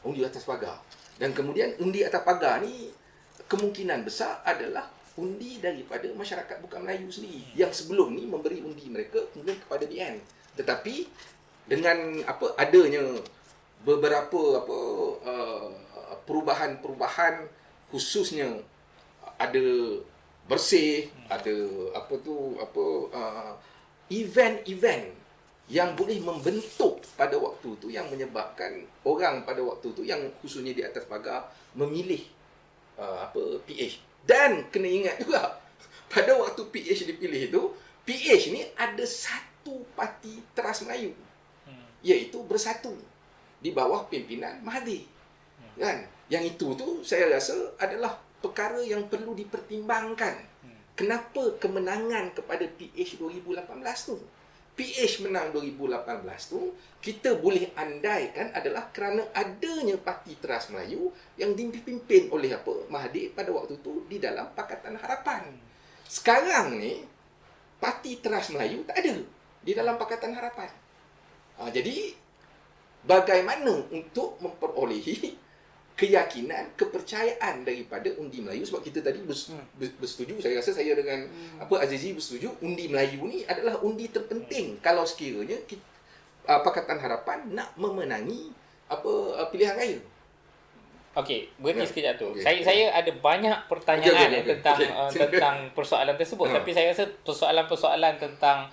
Undi atas pagar. Dan kemudian undi atas pagar ni kemungkinan besar adalah undi daripada masyarakat bukan Melayu sendiri yang sebelum ni memberi undi mereka kemudian kepada BN. Tetapi dengan adanya beberapa perubahan-perubahan, khususnya ada bersih, ada event-event yang boleh membentuk pada waktu tu, yang menyebabkan orang pada waktu tu yang khususnya di atas pagar memilih PH. Dan kena ingat juga pada waktu PH dipilih tu, PH ni ada satu parti teras Melayu, iaitu Bersatu di bawah pimpinan Mahathir. Kan? Yang itu tu saya rasa adalah perkara yang perlu dipertimbangkan. Kenapa kemenangan kepada PH 2018 tu? PH menang 2018 tu, kita boleh andaikan adalah kerana adanya parti teras Melayu yang dipimpin oleh Mahathir pada waktu tu di dalam Pakatan Harapan. Sekarang ni parti teras Melayu tak ada di dalam Pakatan Harapan. Jadi bagaimana untuk memperolehi keyakinan, kepercayaan daripada undi Melayu. Sebab kita tadi bersetuju, saya rasa saya dengan Azizi bersetuju, undi Melayu ni adalah undi terpenting kalau sekiranya Pakatan Harapan nak memenangi pilihan raya. Okey, berhenti sekejap tu. Okey. Saya ada banyak pertanyaan Okey. tentang persoalan tersebut, tapi saya rasa persoalan-persoalan tentang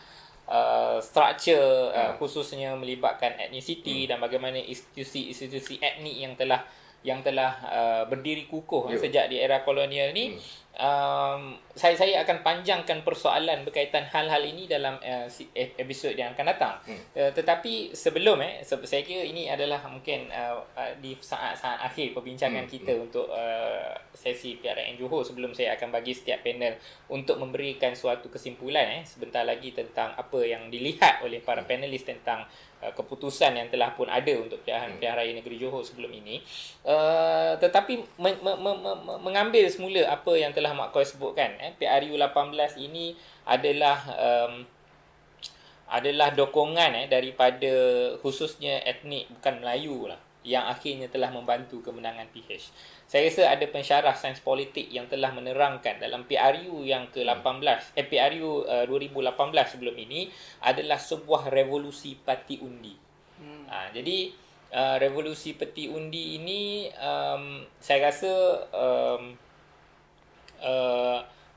structure khususnya melibatkan etnisiti dan bagaimana institusi etnik yang telah berdiri kukuh sejak di era kolonial ni, saya akan panjangkan persoalan berkaitan hal-hal ini dalam episod yang akan datang. Tetapi sebelum saya kira ini adalah mungkin di saat-saat akhir perbincangan kita untuk sesi PRN Johor, sebelum saya akan bagi setiap panel untuk memberikan suatu kesimpulan sebentar lagi tentang apa yang dilihat oleh para panelis tentang keputusan yang telah pun ada untuk pilihan raya negeri Johor sebelum ini. Tetapi mengambil semula apa yang telah Mak Koi sebutkan, PRU 18 ini adalah dokongan daripada khususnya etnik bukan Melayu lah, yang akhirnya telah membantu kemenangan PH. Saya rasa ada pensyarah sains politik yang telah menerangkan dalam PRU yang ke-18, PRU 2018 sebelum ini adalah sebuah revolusi parti undi. Jadi revolusi parti undi ini saya rasa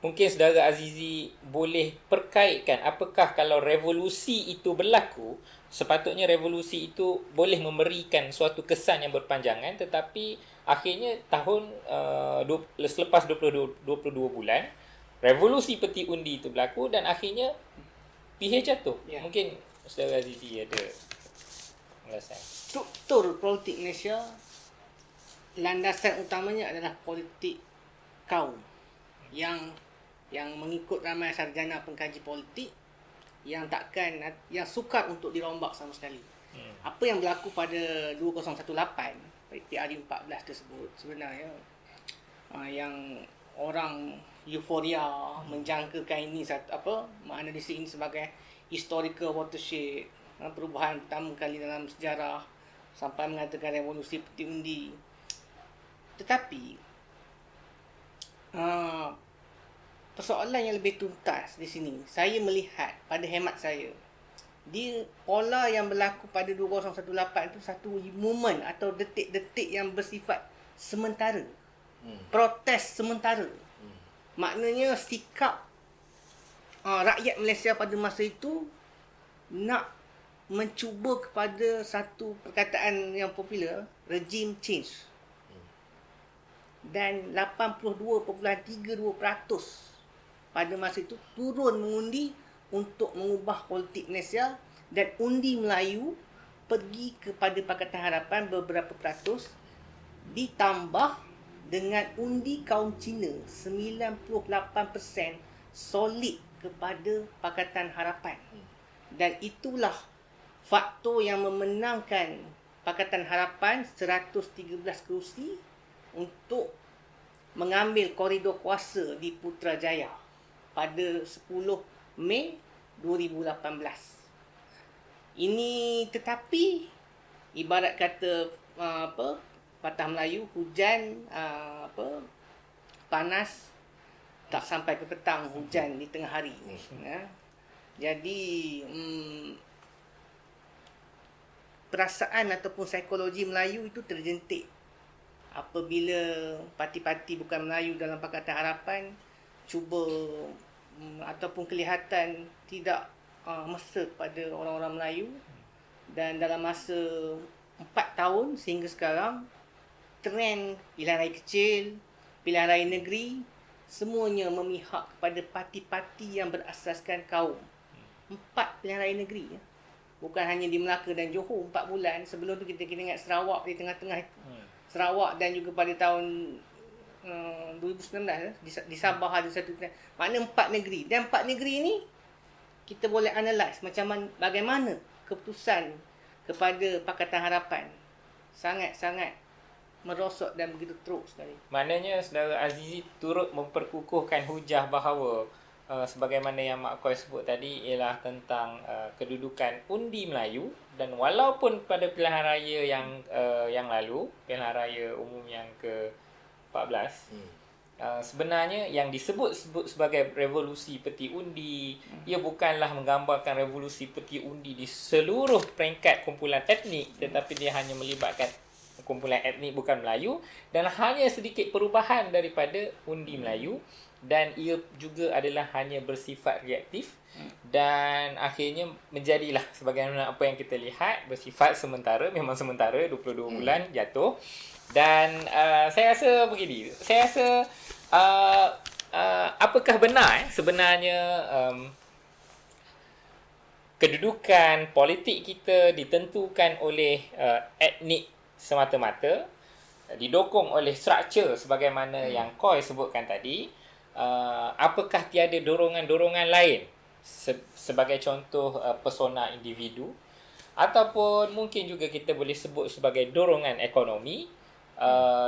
mungkin saudara Azizi boleh perkaitkan apakah kalau revolusi itu berlaku, sepatutnya revolusi itu boleh memberikan suatu kesan yang berpanjangan, tetapi akhirnya tahun selepas 22 bulan revolusi peti undi itu berlaku dan akhirnya PH jatuh. Mungkin saudara Azizi ada ulasan. Struktur politik Malaysia, landasan utamanya adalah politik kaum yang mengikut ramai sarjana pengkaji politik yang sukar untuk dirombak sama sekali. Apa yang berlaku pada 2018 PRU 14 tersebut sebenarnya yang orang euforia menjangkakan ini menganalisis ini sebagai historical watershed, perubahan pertama kali dalam sejarah sampai mengatakan revolusi peti undi. Tetapi persoalan yang lebih tuntas di sini, saya melihat pada hemat saya, di pola yang berlaku pada 2018 itu satu momen atau detik-detik yang bersifat sementara. Protes sementara. Maknanya sikap rakyat Malaysia pada masa itu nak mencuba kepada satu perkataan yang popular, regime change. Dan 82.32% pada masa itu turun mengundi untuk mengubah politik Malaysia, dan undi Melayu pergi kepada Pakatan Harapan beberapa peratus, ditambah dengan undi kaum Cina 98% solid kepada Pakatan Harapan. Dan itulah faktor yang memenangkan Pakatan Harapan 113 kerusi untuk mengambil koridor kuasa di Putrajaya pada 10 Mei 2018. Ini tetapi ibarat kata patah Melayu, hujan panas tak sampai ke petang, hujan di tengah hari. Jadi perasaan ataupun psikologi Melayu itu terjentik apabila parti-parti bukan Melayu dalam Pakatan Harapan cuba ataupun kelihatan tidak mesra pada orang-orang Melayu. Dan dalam masa 4 tahun sehingga sekarang, trend pilihan raya kecil, pilihan raya negeri, semuanya memihak kepada parti-parti yang berasaskan kaum. 4 pilihan raya negeri. Bukan hanya di Melaka dan Johor 4 bulan. Sebelum tu kita ingat Sarawak di tengah-tengah itu. Sarawak dan juga pada tahun 2019 di Sabah ada satu. Maknanya 4 negeri. Dan 4 negeri ni kita boleh analyse bagaimana keputusan kepada Pakatan Harapan sangat-sangat merosot dan begitu teruk sekali. Maknanya saudara Azizi turut memperkukuhkan hujah bahawa sebagaimana yang Mak Koi sebut tadi ialah tentang kedudukan undi Melayu, dan walaupun pada pilihan raya yang lalu, pilihan raya umum yang ke-14, sebenarnya yang disebut sebagai revolusi peti undi, ia bukanlah menggambarkan revolusi peti undi di seluruh peringkat kumpulan etnik, tetapi dia hanya melibatkan kumpulan etnik bukan Melayu, dan hanya sedikit perubahan daripada undi Melayu, dan ia juga adalah hanya bersifat reaktif, dan akhirnya menjadilah sebagaimana apa yang kita lihat, bersifat sementara, memang sementara, 22 bulan jatuh. Dan saya rasa begini, saya rasa apakah benar sebenarnya kedudukan politik kita ditentukan oleh etnik semata-mata, didokong oleh struktur sebagaimana yang Koi sebutkan tadi. Apakah tiada dorongan-dorongan lain sebagai contoh persona individu, ataupun mungkin juga kita boleh sebut sebagai dorongan ekonomi.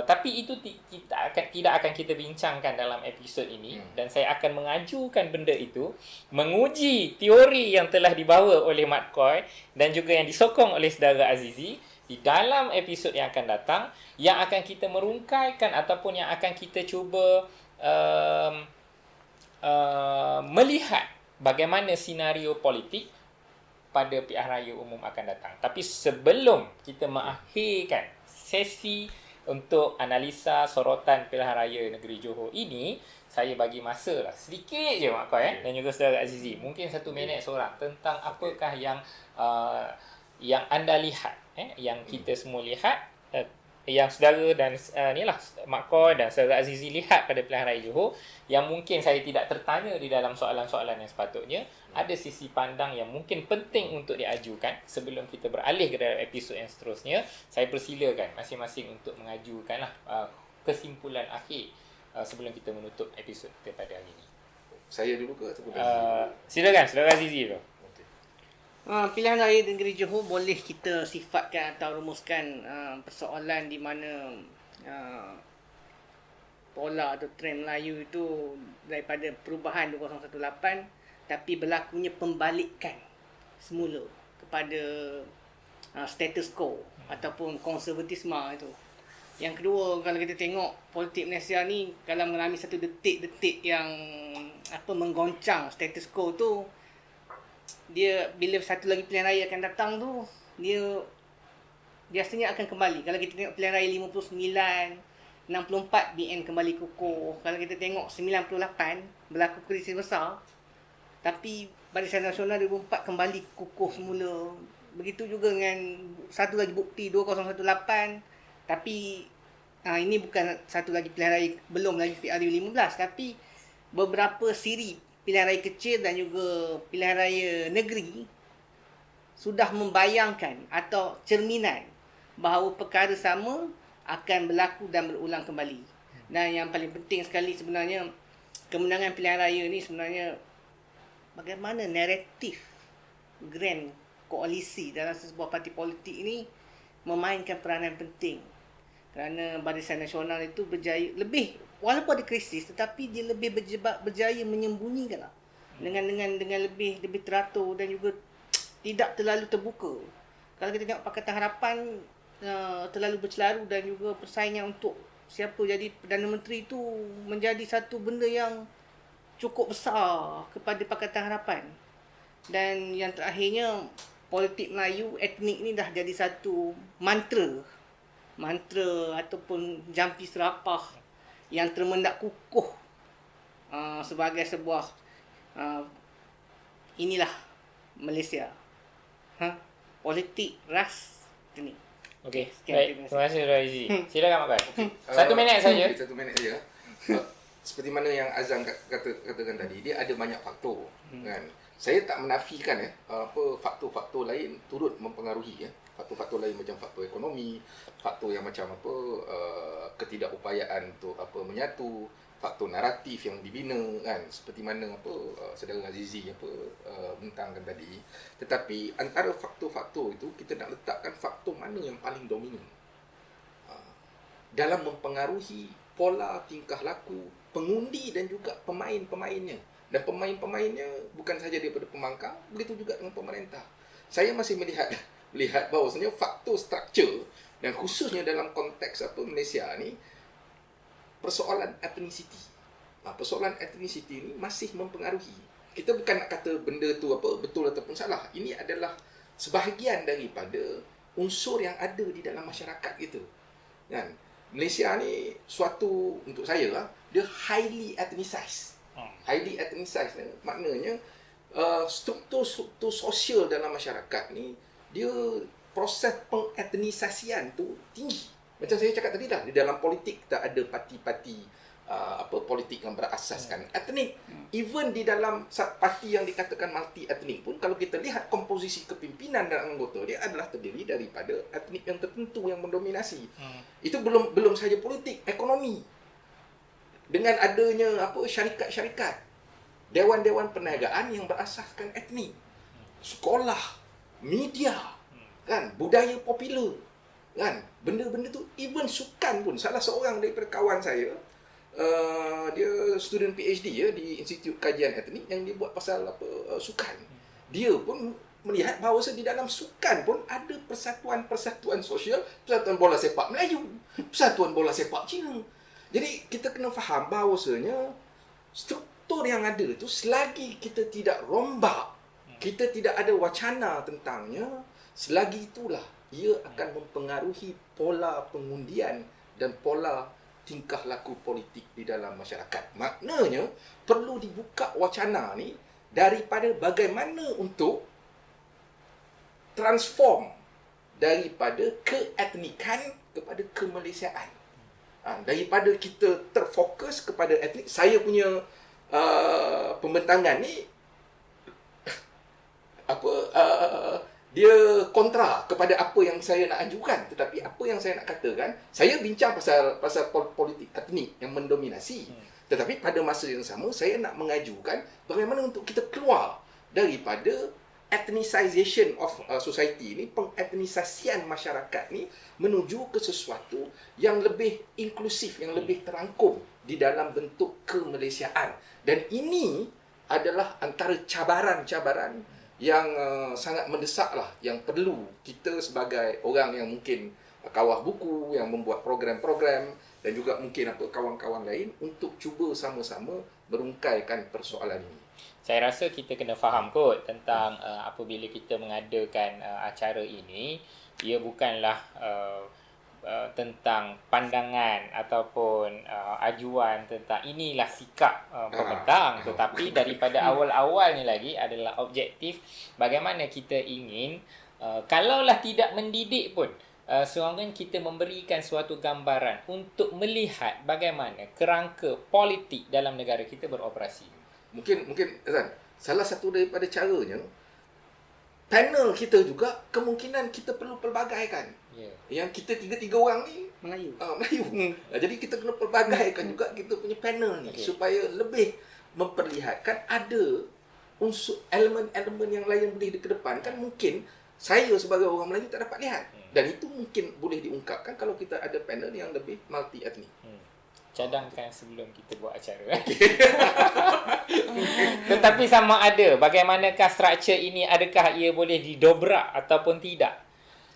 Tapi itu tidak akan kita bincangkan dalam episod ini, dan saya akan mengajukan benda itu, menguji teori yang telah dibawa oleh Mat Koi dan juga yang disokong oleh saudara Azizi di dalam episod yang akan datang, yang akan kita merungkaikan ataupun yang akan kita cuba melihat bagaimana senario politik pada pilihan raya umum akan datang. Tapi sebelum kita mengakhirkan sesi untuk analisa sorotan pilihan raya negeri Johor ini, saya bagi masa lah sedikit je Mak Koi dan juga saudara Azizi, mungkin 1 minit seorang, tentang apakah yang anda lihat, yang kita semua lihat, yang saudara dan inilah Mak Koi dan saudara Azizi lihat pada pilihan raya Johor, yang mungkin saya tidak tertanya di dalam soalan-soalan yang sepatutnya. Ada sisi pandang yang mungkin penting untuk diajukan sebelum kita beralih ke dalam episod yang seterusnya. Saya persilakan masing-masing untuk mengajukanlah kesimpulan akhir sebelum kita menutup episod kita pada hari ini. Saya dulu ke ataupun silakan saudara Azizi dulu. Pilihan raya negeri Johor boleh kita sifatkan atau rumuskan persoalan di mana pola atau trend Melayu itu daripada perubahan 2018, tapi berlakunya pembalikan semula kepada status quo ataupun konservatisme itu. Yang kedua, kalau kita tengok politik Malaysia ni, kalau mengalami satu detik-detik yang menggoncang status quo tu, dia bila satu lagi pilihan raya akan datang tu, dia biasanya akan kembali. Kalau kita tengok pilihan raya 59, 64 BN kembali kukuh. Kalau kita tengok 98 berlaku krisis besar, tapi Barisan Nasional 2004 kembali kukuh semula. Begitu juga dengan satu lagi bukti 2018, tapi ini bukan satu lagi pilihan raya, belum lagi PRU 15, tapi beberapa siri pilihan raya kecil dan juga pilihan raya negeri sudah membayangkan atau cerminan bahawa perkara sama akan berlaku dan berulang kembali. Dan yang paling penting sekali sebenarnya, kemenangan pilihan raya ni sebenarnya bagaimana naratif grand koalisi dalam sebuah parti politik ini memainkan peranan penting. Kerana Barisan Nasional itu berjaya lebih, walaupun ada krisis, tetapi dia lebih berjaya menyembunyikan dengan lebih teratur dan juga tidak terlalu terbuka. Kalau kita tengok Pakatan Harapan terlalu bercelaru, dan juga persaingan untuk siapa jadi Perdana Menteri itu menjadi satu benda yang cukup besar kepada Pakatan Harapan. Dan yang terakhirnya, politik Melayu etnik ni dah jadi satu mantra ataupun jampi serapah yang termendak kukuh sebagai sebuah inilah Malaysia. Politik ras etnik. Okey, Sekian, baik. Terima kasih Saudara Azizi. Silakan Mak Koi. Okay. 1 minit saja. 1 minit saja. Seperti mana yang Azam katakan tadi, dia ada banyak faktor, kan. Saya tak menafikan faktor-faktor lain turut mempengaruhi, faktor-faktor lain macam faktor ekonomi, faktor yang macam ketidakupayaan untuk menyatu, faktor naratif yang dibina, kan, seperti mana saudara Azizi bentangkan tadi. Tetapi antara faktor-faktor itu, kita nak letakkan faktor mana yang paling dominan dalam mempengaruhi pola tingkah laku pengundi dan juga pemain-pemainnya Dan pemain-pemainnya bukan sahaja daripada pembangkang, begitu juga dengan pemerintah. Saya masih melihat bahawasanya faktor struktur dan khususnya dalam konteks Malaysia ni, persoalan ethnicity. Persoalan ethnicity ni masih mempengaruhi. Kita bukan nak kata benda tu betul ataupun salah. Ini adalah sebahagian daripada unsur yang ada di dalam masyarakat kita. Kan? Malaysia ni suatu, untuk saya lah, dia highly ethnicized. Highly ethnicized ni maknanya struktur sosial dalam masyarakat ni, dia proses pengetnisasian tu tinggi. Macam saya cakap tadi dah, di dalam politik kita ada parti-parti politik yang berasaskan etnik. Even di dalam parti yang dikatakan multi etnik pun, kalau kita lihat komposisi kepimpinan dan anggota dia adalah terdiri daripada etnik yang tertentu yang mendominasi. Itu belum sahaja politik, ekonomi. Dengan adanya syarikat-syarikat, dewan-dewan perniagaan yang berasaskan etnik, sekolah, media, kan, budaya popular, kan, benda-benda tu, even sukan pun. Salah seorang daripada kawan saya, dia student PhD di Institut Kajian Etnik yang dia buat pasal sukan. Dia pun melihat bahawa di dalam sukan pun ada persatuan-persatuan sosial, persatuan bola sepak Melayu, persatuan bola sepak Cina. Jadi kita kena faham bahawasanya struktur yang ada tu, selagi kita tidak rombak, kita tidak ada wacana tentangnya, selagi itulah ia akan mempengaruhi pola pengundian dan pola tingkah laku politik di dalam masyarakat. Maknanya perlu dibuka wacana ni daripada bagaimana untuk transform daripada keetnikan kepada kemalaysiaan. Daripada kita terfokus kepada etnik, saya punya pembentangan ni dia kontra kepada apa yang saya nak ajukan. Tetapi apa yang saya nak katakan, saya bincang pasal politik etnik yang mendominasi. Tetapi pada masa yang sama, saya nak mengajukan bagaimana untuk kita keluar daripada ethnicization of society ni, pengetnisasian masyarakat ni, menuju ke sesuatu yang lebih inklusif, yang lebih terangkum di dalam bentuk kemalaysiaan. Dan ini adalah antara cabaran-cabaran yang sangat mendesak lah, yang perlu kita sebagai orang yang mungkin kawah buku, yang membuat program-program, dan juga mungkin kawan-kawan lain untuk cuba sama-sama merungkaikan persoalan ini. Saya rasa kita kena faham kot tentang apabila kita mengadakan acara ini, ia bukanlah tentang pandangan ataupun ajuan tentang inilah sikap pembentang, tetapi daripada awal-awalnya lagi adalah objektif bagaimana kita ingin kalaulah tidak mendidik pun, seorang kita memberikan suatu gambaran untuk melihat bagaimana kerangka politik dalam negara kita beroperasi. Mungkin Azan, salah satu daripada caranya, panel kita juga kemungkinan kita perlu pelbagaikan. Yang kita tiga orang ni Melayu. Jadi kita kena pelbagaikan juga kita punya panel ni, supaya lebih memperlihatkan ada unsur elemen-elemen yang lain boleh dikedepankan. Mungkin saya sebagai orang Melayu tak dapat lihat. Dan itu mungkin boleh diungkapkan kalau kita ada panel yang lebih multi etnik. Cadangkan sebelum kita buat acara. Tetapi sama ada, bagaimanakah struktur ini, adakah ia boleh didobrak ataupun tidak?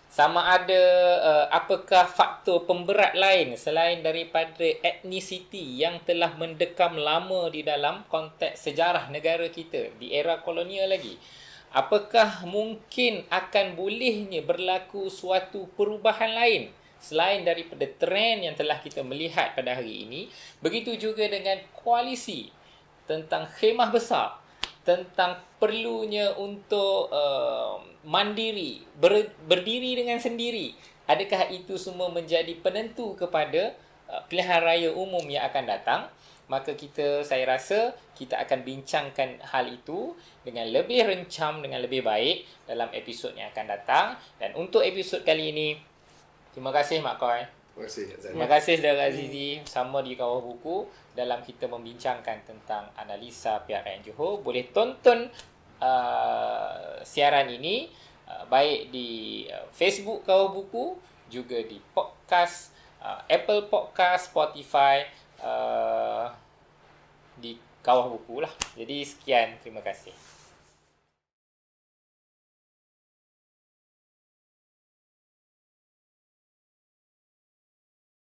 Sama ada apakah faktor pemberat lain selain daripada etnisiti yang telah mendekam lama di dalam konteks sejarah negara kita di era kolonial lagi. Apakah mungkin akan bolehnya berlaku suatu perubahan lain selain daripada trend yang telah kita melihat pada hari ini? Begitu juga dengan koalisi tentang khemah besar, tentang perlunya untuk mandiri, berdiri dengan sendiri. Adakah itu semua menjadi penentu kepada pilihan raya umum yang akan datang? Maka saya rasa kita akan bincangkan hal itu dengan lebih rencam, dengan lebih baik dalam episod yang akan datang. Dan untuk episod kali ini, terima kasih Mak Koi. Terima kasih Azan. Terima kasih Saudara Azizi bersama di Kawah Buku dalam kita membincangkan tentang analisa pihak rakyat Johor. Boleh tonton siaran ini baik di Facebook Kawah Buku, juga di podcast Apple Podcast, Spotify, di Kawah Buku lah. Jadi sekian, terima kasih.